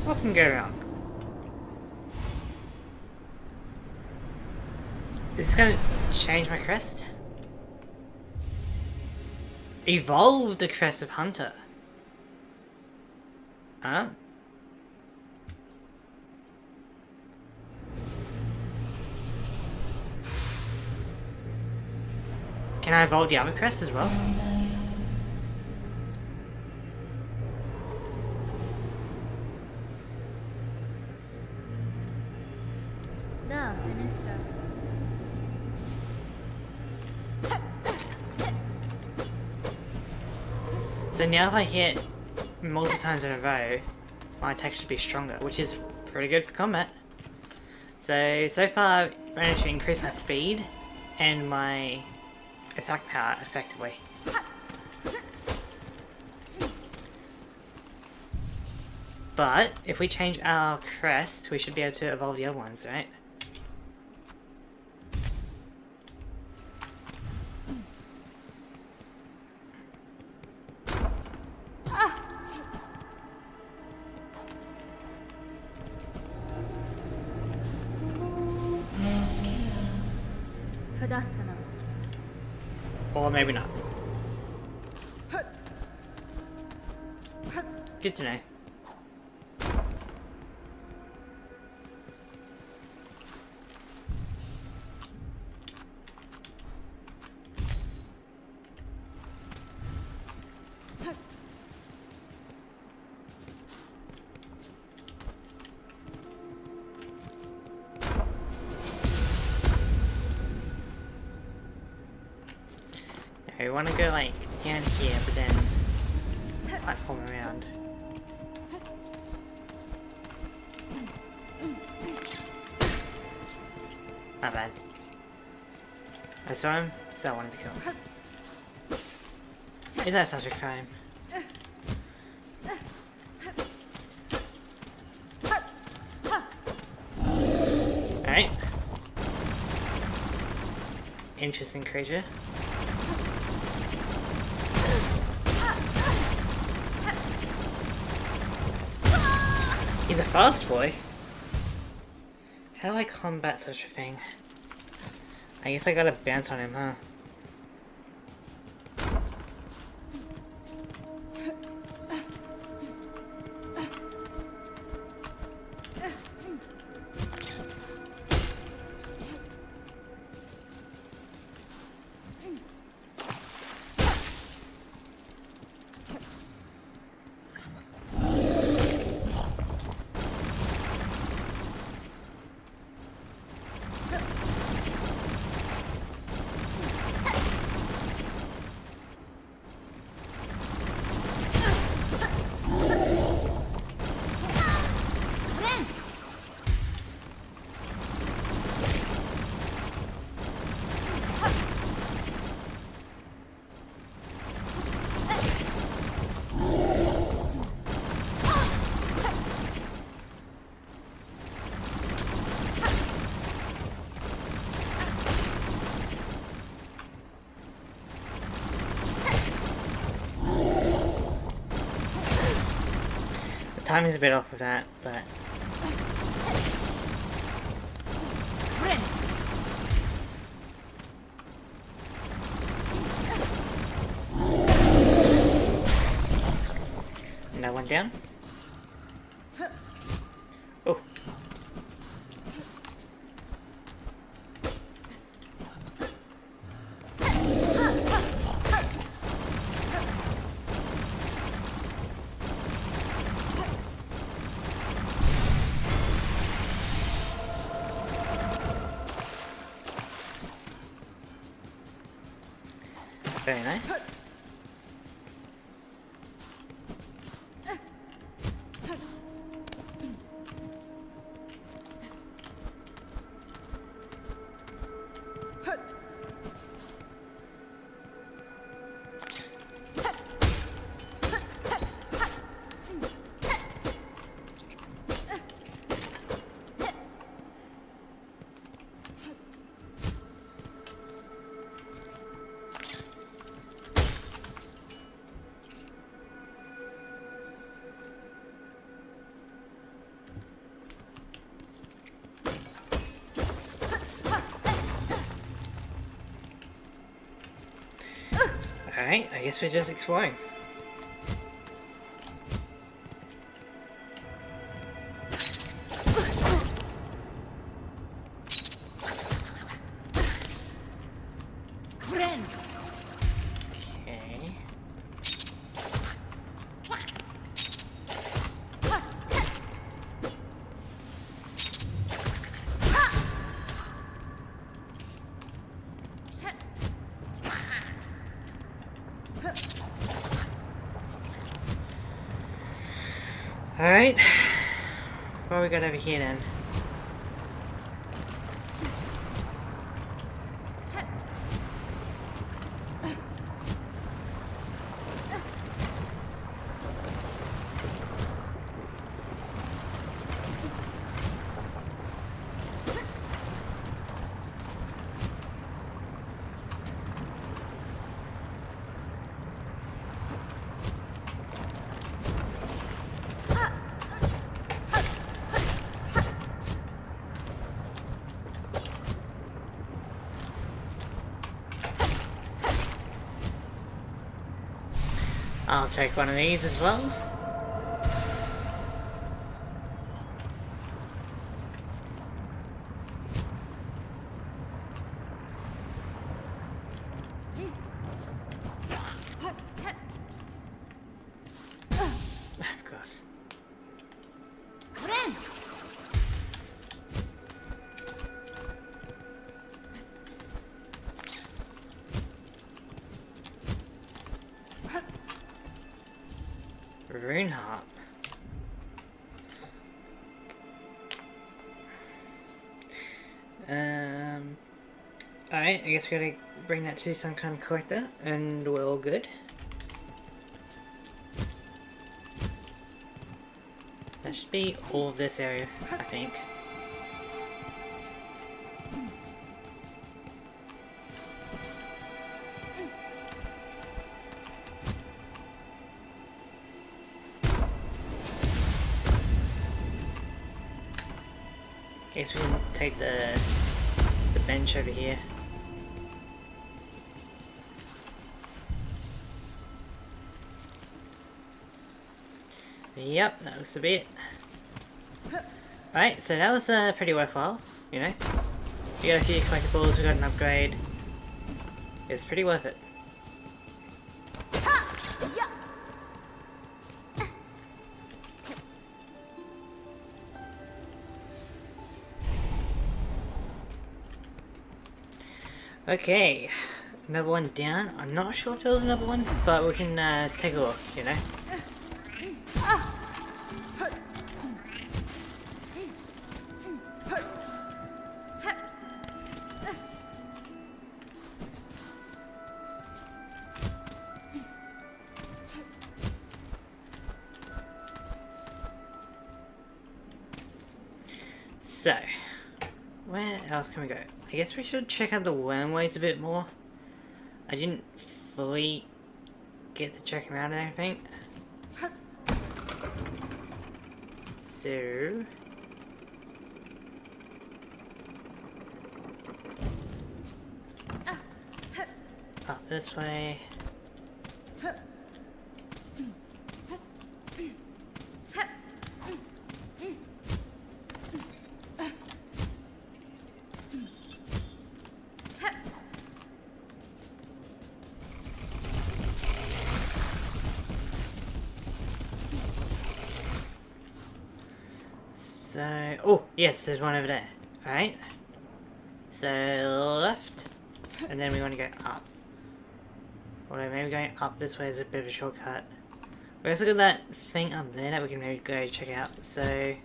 What can go wrong? Is this gonna change my crest? Evolve the crest of Hunter. Huh? Can I evolve the other crest as well? Da, Finestra. So now if I hit multiple times in a row, my attack should be stronger, which is pretty good for combat. So far I've managed to increase my speed and my attack power effectively. But if we change our crest, we should be able to evolve the other ones, right? Fadastana. Or maybe not. Good to know. We want to go like down here, but then platform around. Not bad. I saw him, so I wanted to kill him. Is that such a crime? Alright. Interesting creature. He's a fast boy. How do I combat such a thing? I guess I gotta bounce on him, huh? timing's a bit off with that, but... Another one down. Oh. Very nice. Alright, I guess we're just exploring. Okay. Alright. What we got over here then? I'll take one of these as well. Of course. Rune harp. Alright, I guess we gotta bring that to some kind of collector and we're all good. That should be all of this area, I think. Guess we can take the bench over here. Yep, that looks to be it. Alright, so that was pretty worthwhile, you know. We got a few collectibles, we got an upgrade. It's pretty worth it. Okay, another one down. I'm not sure if there was another one, but we can take a look, you know. So, where else can we go? I guess we should check out the wormways a bit more. I didn't fully get to check them out and everything. So... Up this way. So, oh yes, there's one over there. Alright. So left, and then we want to go up. Or maybe going up this way is a bit of a shortcut. Let's look at that thing up there that we can maybe go check out. So.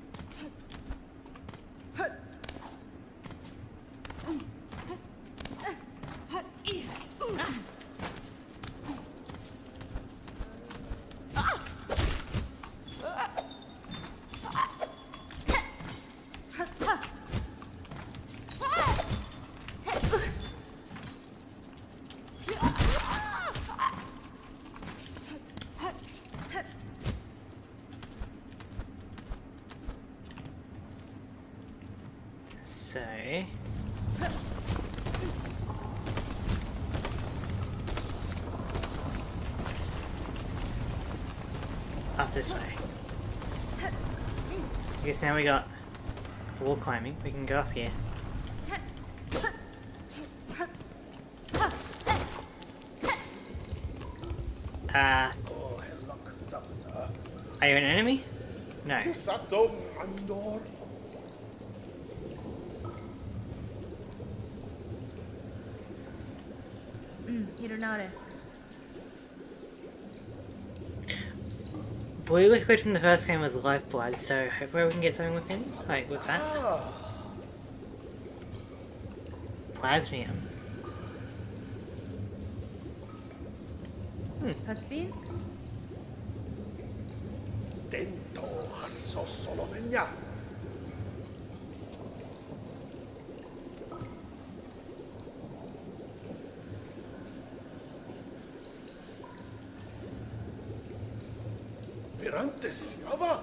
So. Up this way. I guess now we got wall climbing. We can go up here. Oh, hello, Doctor. Are you an enemy? No. Sato Mandor. Hironare. Blue liquid from the first game was lifeblood, so hopefully we can get something with him. Like with that. Plasmium. Paspin? Dento hasso solo menya. Pirantes, yava.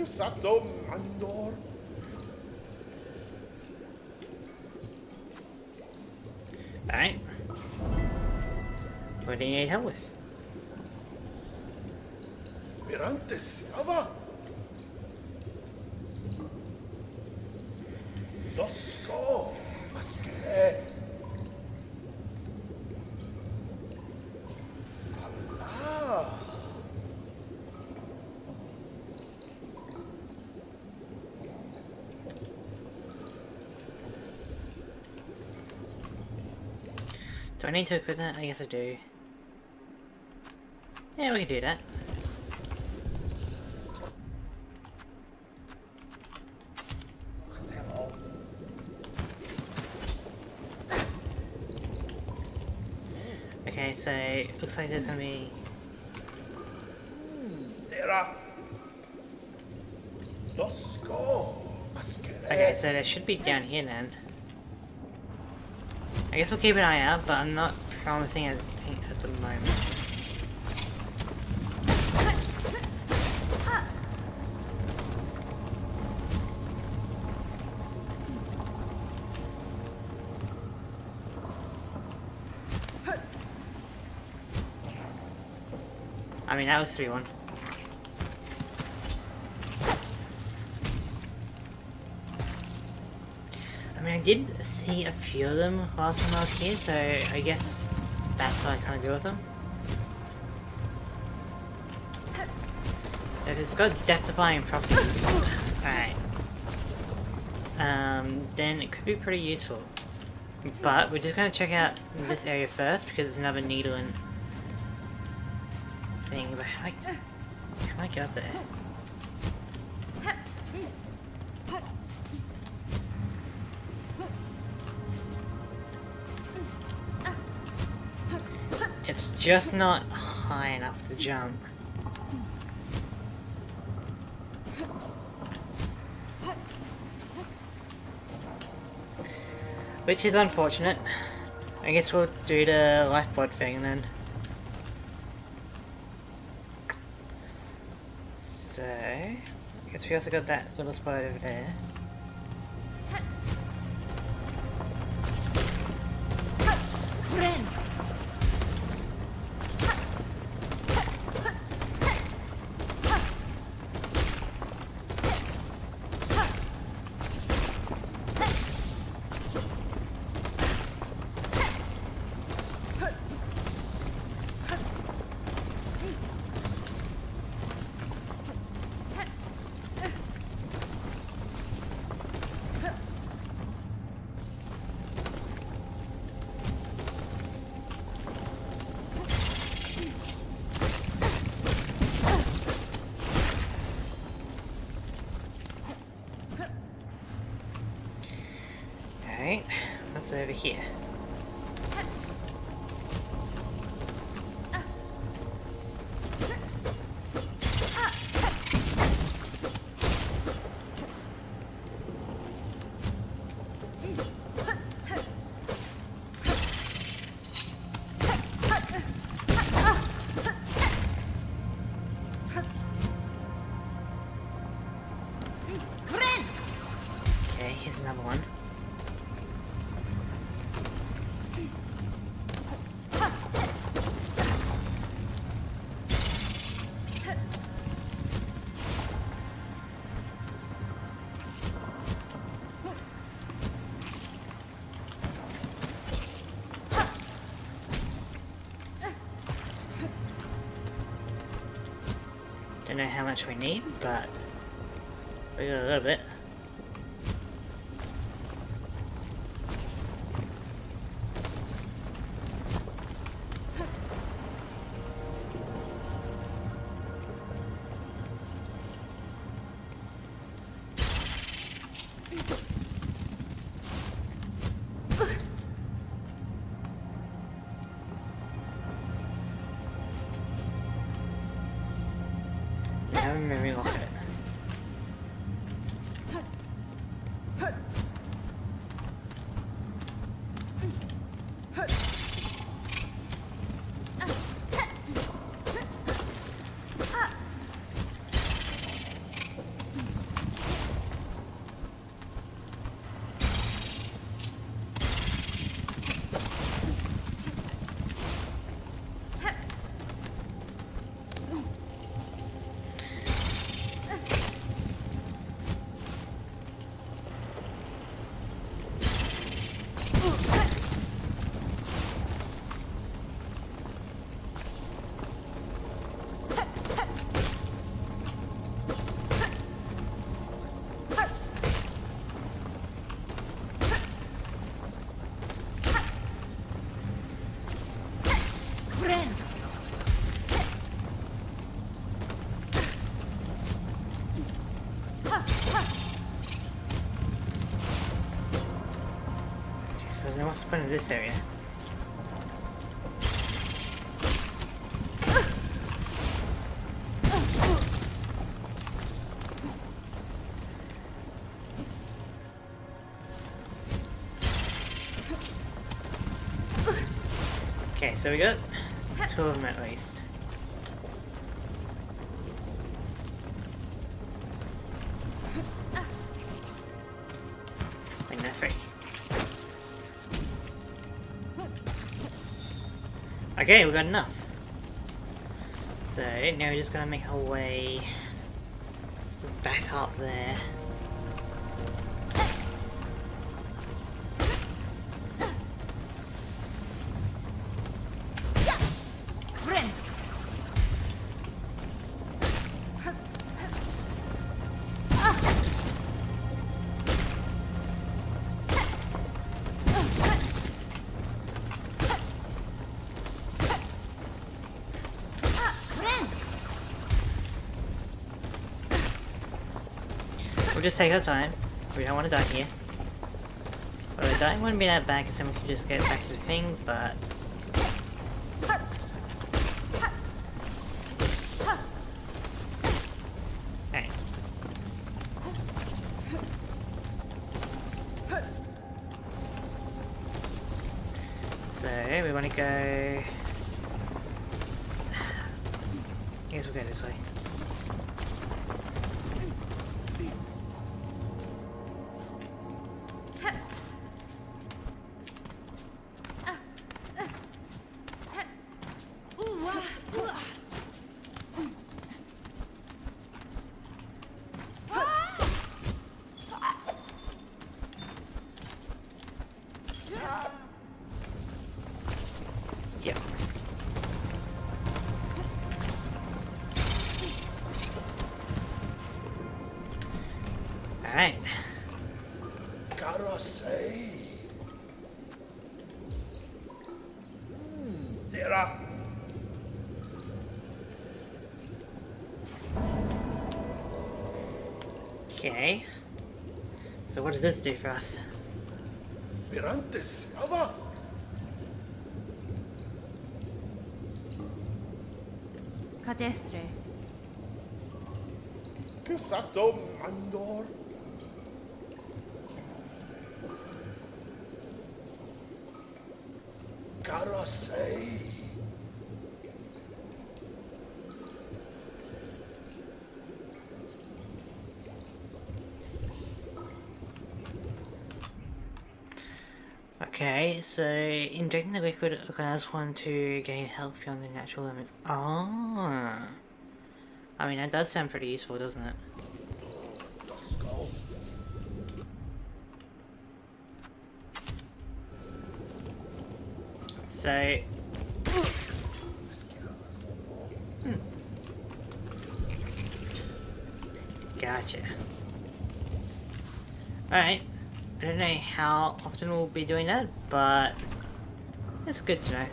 Sato Mandor. Alright. What do you need help with? Pirantes, yava. Dosko, maske. Falla. Do I need to equip that? I guess I do. Yeah, we can do that. Okay, so looks like there's gonna be. Era. Dosko, maske. Okay, so there should be down here then. I guess we'll keep an eye out, but I'm not promising anything at the moment. I mean, that looks to be one. I mean, I did see a few of them last time I was here, so I guess that's what I kind of do with them. If it's got death-defying properties, alright, then it could be pretty useful. But we're just going to check out this area first, because it's another needle and thing. But how do I get up there? It's just not high enough to jump. Which is unfortunate. I guess we'll do the lifeboat thing then. So, I guess we also got that little spot over there. Ren! Alright, what's over here? Okay, here's another one. Don't know how much we need, but we got a little bit. Now memory lock it. Ren! Okay, so then what's the point of this area? Okay, so we got two of them at least. Wait, no, three. Okay, we got enough. So now we're just gonna make our way back up there. Ren! Ren! We'll just take our time. We don't want to die here. Although dying wouldn't be that bad because then we can just get back to the thing, but... Hey. So we want to go. I guess we'll go this way. Yep. Alright. Gotta say. Dera. Okay. So what does this do for us? Mirantes. Yava. Cadestre. Pisato Mandor. Gotta say. Okay, so injecting the liquid allows one to gain health beyond the natural limits. Ah. I mean, that does sound pretty useful, doesn't it? Let's go. So... Gotcha. Alright. I don't know how often we'll be doing that, but it's good to know.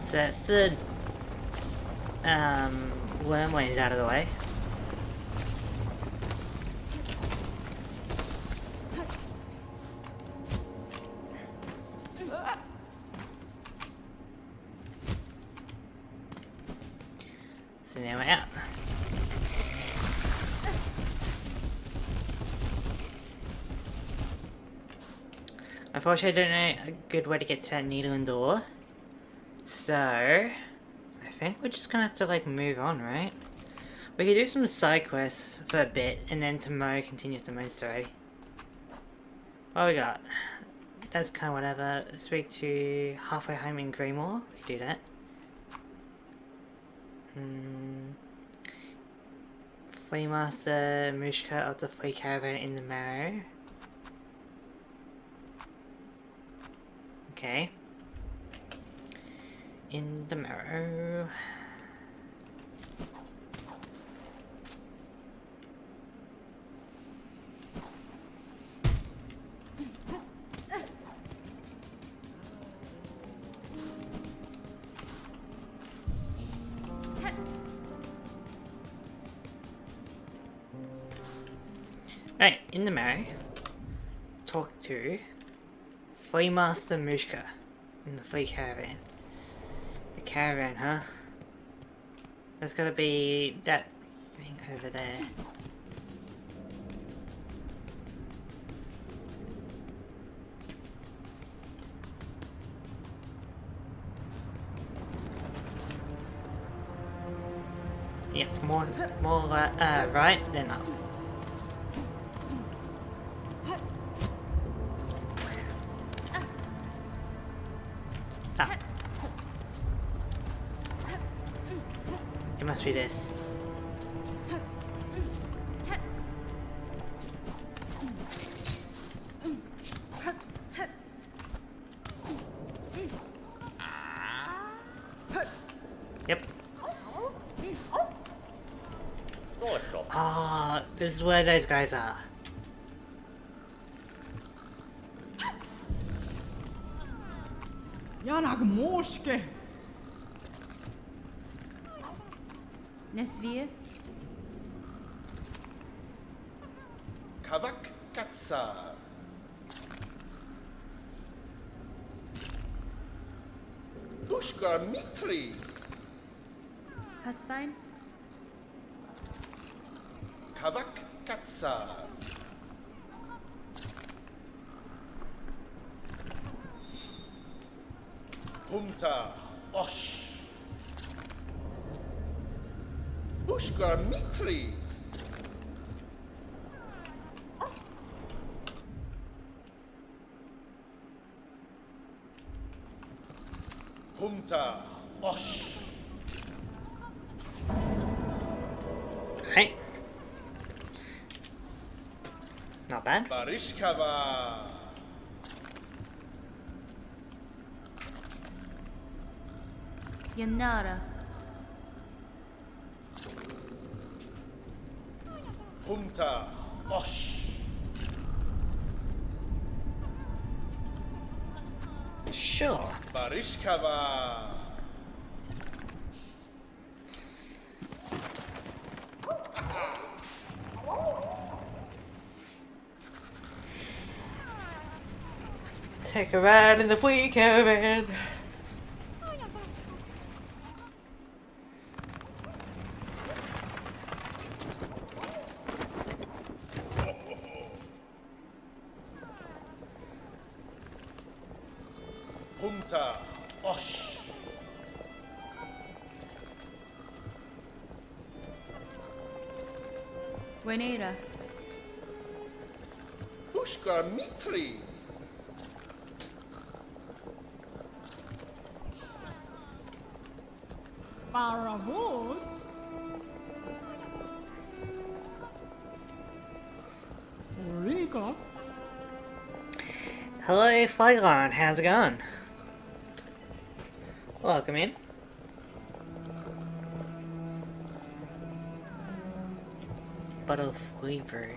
So that's the wormways out of the way. So now we're out. Unfortunately, I don't know a good way to get to that needle and door. So, I think we're just gonna have to like move on, right? We could do some side quests for a bit and then tomorrow continue with the main story. What we got? That's kind of whatever. Speak to halfway home in Greymore. We could do that. Flea Master Mushka of the Flea Caravan in the Marrow. Okay. In the Marrow. Right, in the Marrow. Talk to Flea Master Mushka in the Flea Caravan. The caravan, huh? There's gotta be that thing over there. Yep, more right than up. Ah. It must be this. Yep. Ah, this is where those guys are. Janag Moshke. Nesvir. Kavak Katsa. Dushka Mitri. Hasfine. Kavak Katsa. Humta Osh. Ushka Mitri. Humta Osh. Right. Not bad. Barishkava. Yanara. Humta Osh. Sure. Barishkava. Take a ride in the free caravan. Humta Osh. Wenera. Ushka Mitri. Paravos. Rico. Hello, Flygon. How's it going? Welcome in. Bottle of flavor.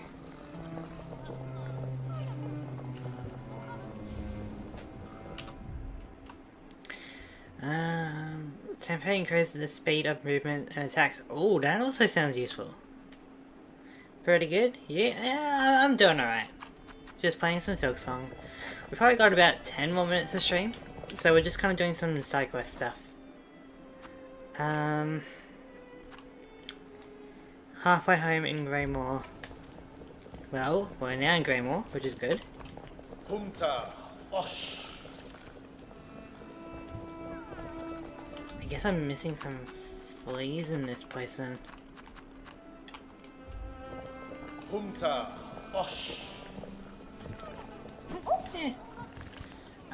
Tempering increases the speed of movement and attacks. Oh, that also sounds useful. Pretty good. Yeah, I'm doing alright. Just playing some Silksong. We probably got about 10 more minutes to stream, so we're just kind of doing some side quest stuff. Halfway home in Greymore. Well, we're now in Greymore, which is good. Humta Osh. I guess I'm missing some fleas in this place then. Humta Osh. Eh.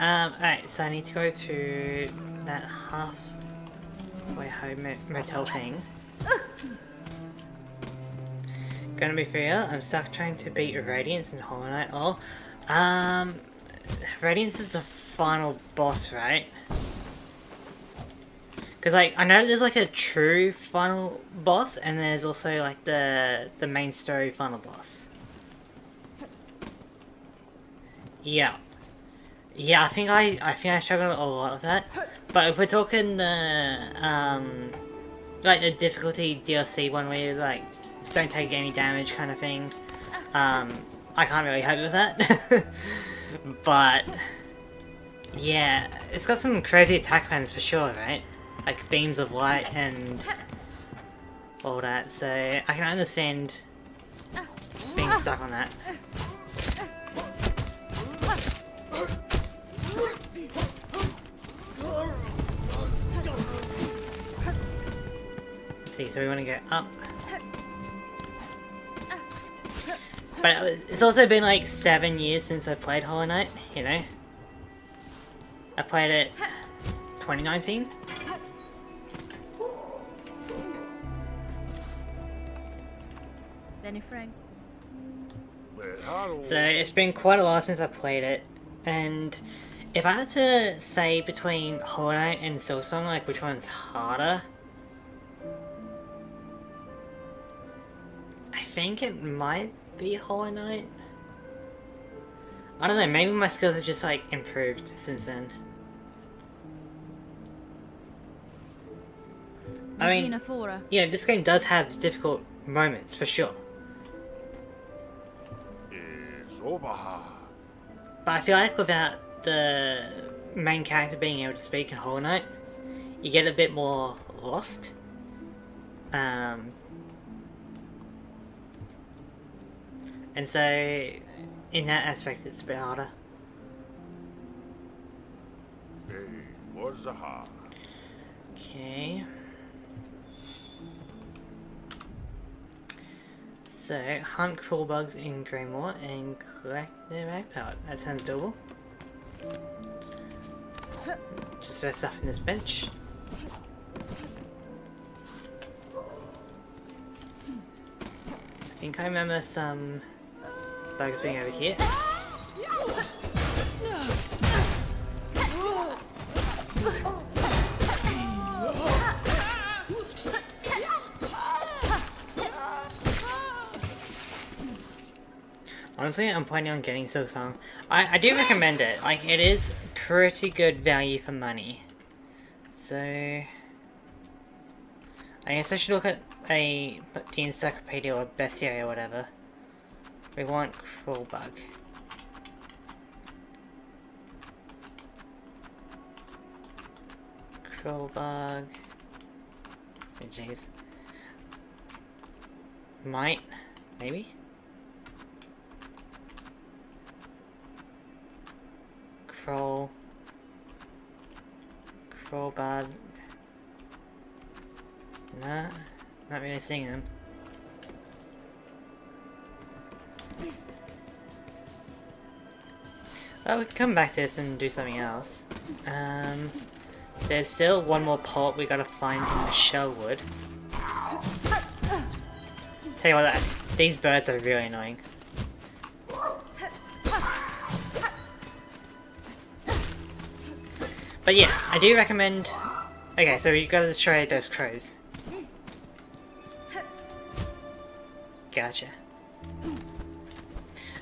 Alright, so I need to go to that halfway home motel thing. Gonna be fair, I'm stuck trying to beat Radiance and Hollow Knight. Oh, Radiance is the final boss, right? Because, like, I know there's, like, a true final boss, and there's also, like, the main story final boss. Yeah. Yeah, I think I struggled a lot with that. But if we're talking the, like, the difficulty DLC one where you, like, don't take any damage kind of thing, I can't really help you with that. But, yeah, it's got some crazy attack patterns for sure, right? Like beams of light and all that, so I can understand being stuck on that. Let's see, so we want to go up. But it's also been like 7 years since I played Hollow Knight, you know? I played it 2019. Benny Frank. So it's been quite a while since I played it, and if I had to say between Hollow Knight and Silksong, like which one's harder, I think it might be Hollow Knight. I don't know, maybe my skills have just like improved since then. I mean, Regina Fora. yeah, this game does have difficult moments for sure. But I feel like without the main character being able to speak in Hollow Knight, you get a bit more lost. And so, in that aspect, it's a bit harder. Wazaha. Okay. So, hunt crawl bugs in Greymoor and collect their mag pellet. That sounds doable. Just rest up in this bench. I think I remember some bugs being over here. Honestly, I'm planning on getting Silksong. I do recommend it. Like, it is pretty good value for money. So, I guess I should look at the encyclopedia or bestiary or whatever. We want crawl bug. Crawl bug. Oh, jeez. Might, maybe. Crawl bug. Nah, not really seeing them. Well, we can come back to this and do something else. There's still one more pot we gotta find in the Shellwood. Tell you what, these birds are really annoying. But yeah, I do recommend... Okay, so you gotta destroy those crows. Gotcha.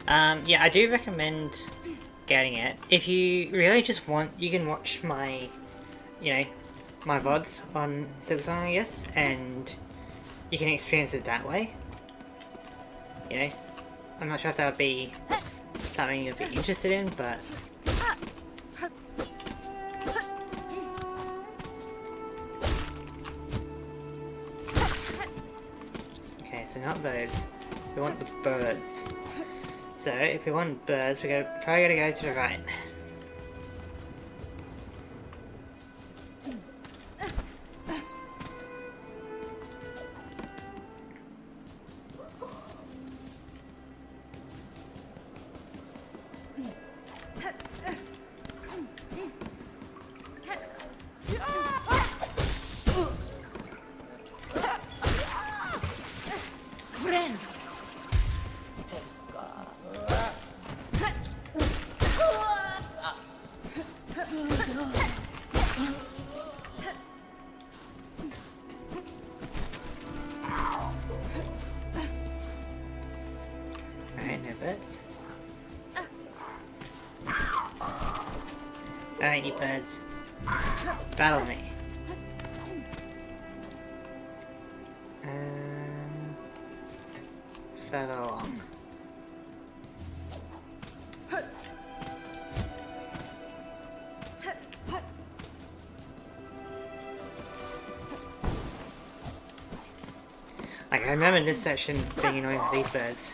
Yeah, I do recommend getting it. If you really just want, you can watch my, you know, my VODs on Silksong, I guess, and you can experience it that way. You know, I'm not sure if that would be something you'd be interested in, but... Okay, so not those. We want the birds. So, if we want birds, we're probably gotta go to the right. Alright, no birds. Alright, you birds. Battle me. Further along. Like, I remember this section being annoying with these birds.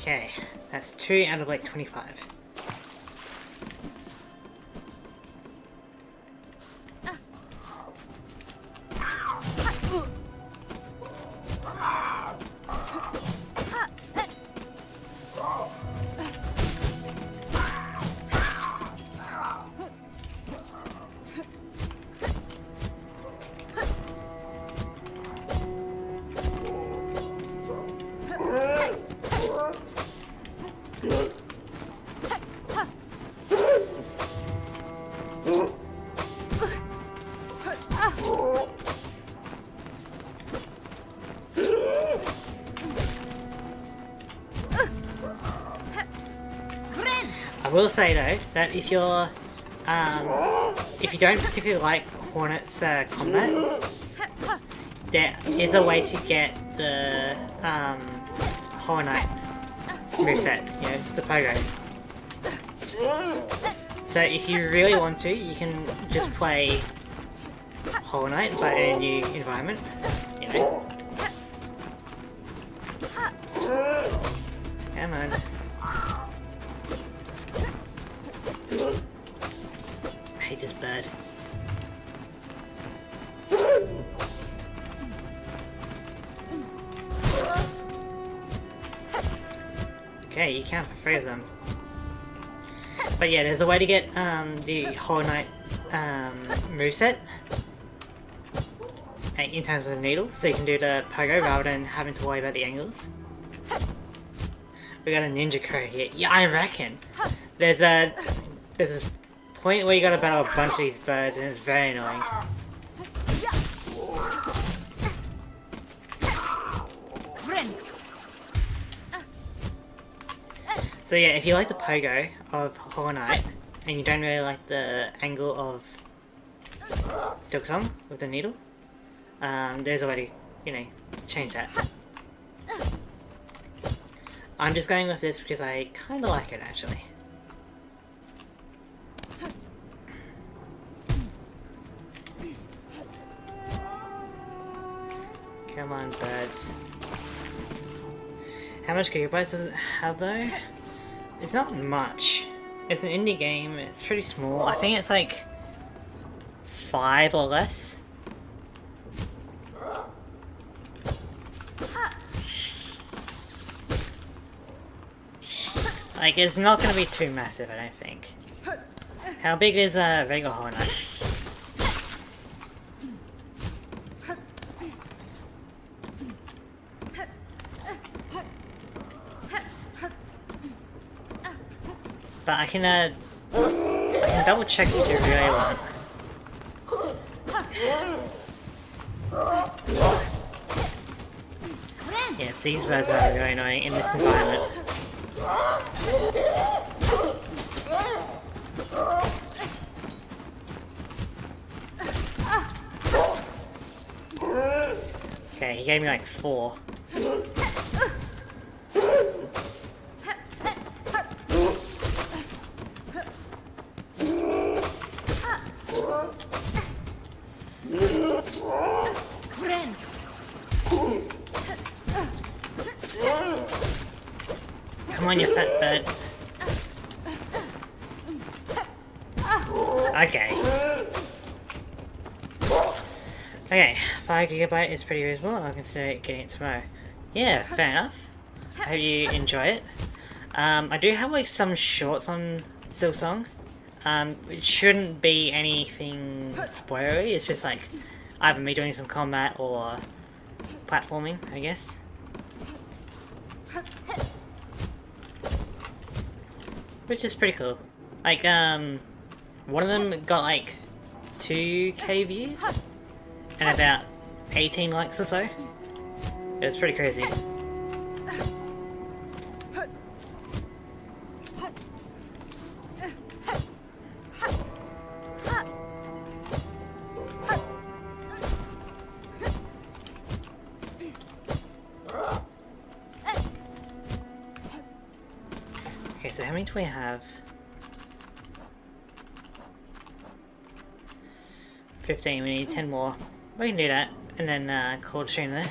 Okay, that's 2 out of like 25. I will say though that if you're if you don't particularly like Hornet's combat, there is a way to get the Hollow Knight moveset, you know, the pogo. So if you really want to, you can just play Hollow Knight, but in a new environment, you know. Come on. I hate this bird. Okay, you count for 3 of them. But yeah, there's a way to get the Hollow Knight moveset in terms of the needle, so you can do the pogo rather than having to worry about the angles. We got a ninja crow here. Yeah, I reckon. There's this point where you gotta battle a bunch of these birds and it's very annoying. So yeah, if you like the pogo of Hollow Knight and you don't really like the angle of Silksong with the needle, there's a way to, you know, change that. I'm just going with this because I kind of like it actually. Come on, birds. How much gigabytes does it have though? It's not much. It's an indie game, it's pretty small. I think it's like 5 or less. Like, it's not gonna be too massive, I don't think. How big is a regular Hollow Knight? But I can double check if you really want. Yes, these birds are really annoying in this environment. Okay, he gave me like 4. Come on, you fat bird. Okay. Okay, 5 gigabyte is pretty reasonable. I'll consider getting it tomorrow. Yeah, fair enough. I hope you enjoy it. I do have like some shorts on Silksong. It shouldn't be anything spoilery. It's just like either me doing some combat or platforming, I guess. Which is pretty cool. Like, one of them got like 2k views and about 18 likes or so. It was pretty crazy. Okay, so how many do we have? 15, we need 10 more. We can do that, and then call the stream there.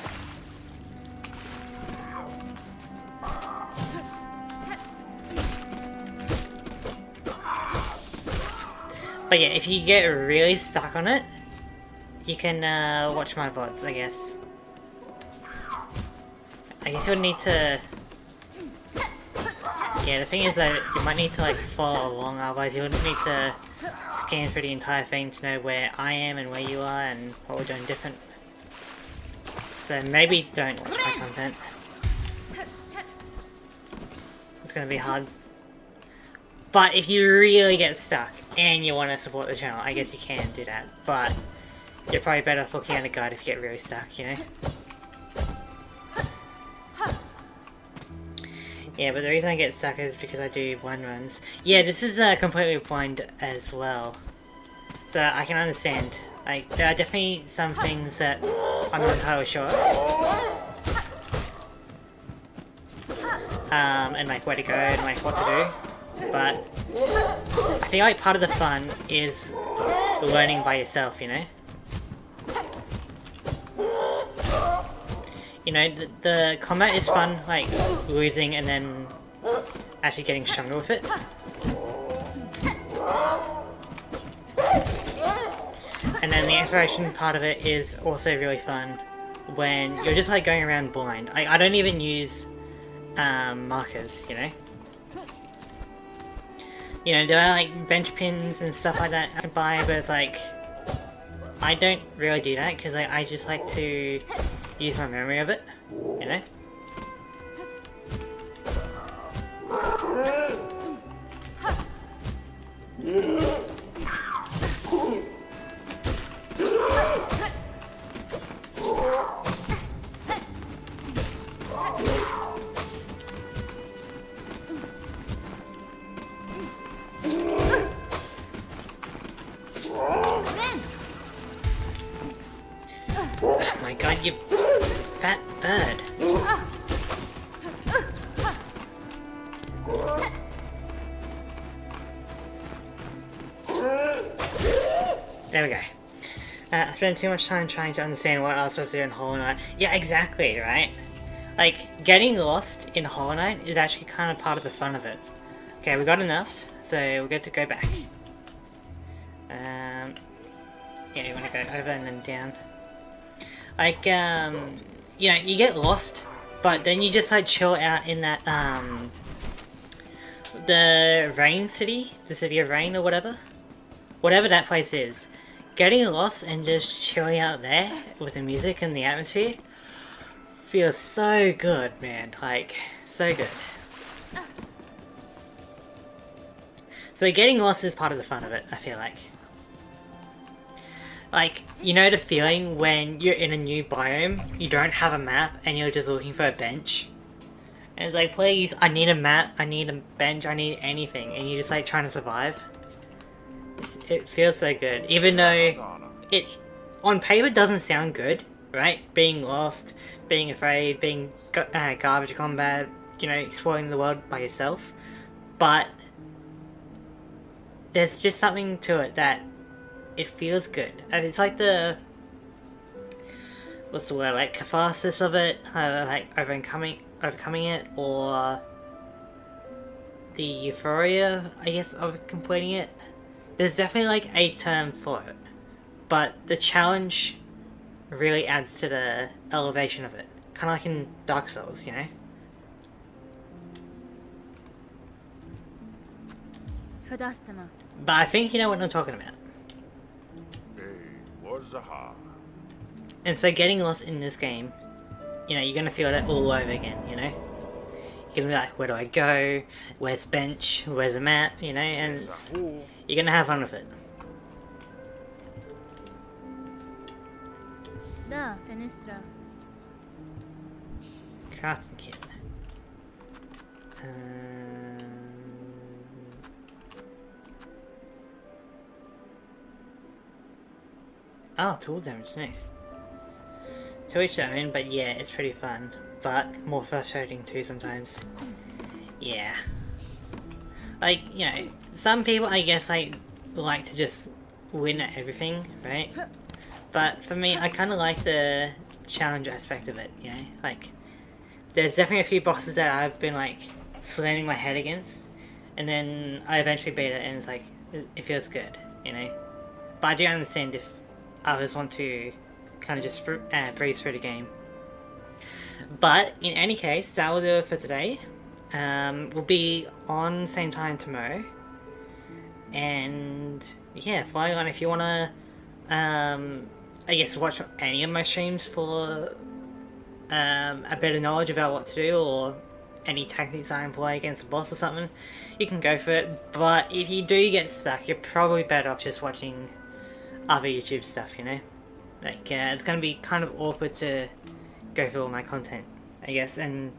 But yeah, if you get really stuck on it, you can watch my VODs, I guess. I guess you'll need to... Yeah, the thing is that you might need to like follow along, otherwise you'll need to scan through the entire thing to know where I am and where you are and what we're doing different. So maybe don't watch my content. It's gonna be hard. But if you really get stuck and you want to support the channel, I guess you can do that. But you're probably better off looking at a guide if you get really stuck, you know? Yeah, but the reason I get stuck is because I do blind runs. Yeah, this is completely blind as well. So I can understand. Like, there are definitely some things that I'm not entirely sure of. And like where to go and like what to do. But I feel like part of the fun is learning by yourself, you know? You know, the combat is fun, like losing and then actually getting stronger with it. And then the exploration part of it is also really fun when you're just like going around blind. I don't even use markers, you know? You know, there are like bench pins and stuff like that I can buy, but it's like I don't really do that because I just like to use my memory of it, you know? Oh my god, you fat bird. There we go. I spent too much time trying to understand what I was supposed to do in Hollow Knight. Yeah, exactly, right? Like, getting lost in Hollow Knight is actually kind of part of the fun of it. Okay, we got enough, so we're good to go back. Yeah, you want to go over and then down. Like, you know, you get lost, but then you just like chill out in that, the Rain City? The City of Rain or whatever? Whatever that place is. Getting lost and just chilling out there with the music and the atmosphere feels so good, man. Like, so good. So getting lost is part of the fun of it, I feel like. Like, you know the feeling when you're in a new biome, you don't have a map, and you're just looking for a bench? And it's like, please, I need a map, I need a bench, I need anything, and you're just like trying to survive. It feels so good, even though it, on paper, doesn't sound good, right? Being lost, being afraid, being garbage combat, you know, exploring the world by yourself. But there's just something to it that it feels good. And it's like the, what's the word, like catharsis of it, like overcoming it, or the euphoria, I guess, of completing it. There's definitely like a term for it, but the challenge really adds to the elevation of it. Kind of like in Dark Souls, you know? But I think you know what I'm talking about. And so getting lost in this game, you know, you're gonna feel that all over again, you know? You're gonna be like, where do I go? Where's the bench? Where's the map? You know, and you're gonna have fun with it. Crafting kit. Oh, tool damage, nice. To each their own, but yeah, it's pretty fun. But more frustrating too sometimes. Yeah. Like, you know, some people I guess like to just win at everything, right? But for me, I kind of like the challenge aspect of it, you know? Like, there's definitely a few bosses that I've been like slamming my head against, and then I eventually beat it and it's like, it feels good, you know? But I do understand if others want to kind of just breeze through the game. But in any case, that will do it for today. We'll be on same time tomorrow. And yeah, follow on if you want to, I guess, watch any of my streams for a better knowledge about what to do, or any tactics I employ against a boss or something. You can go for it. But if you do get stuck, you're probably better off just watching other YouTube stuff, you know? Like, it's going to be kind of awkward to go through all my content, I guess, and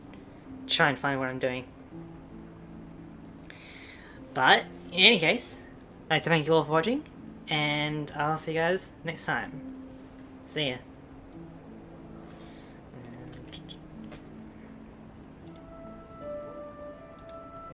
try and find what I'm doing. But, in any case, I'd like to thank you all for watching, and I'll see you guys next time. See ya.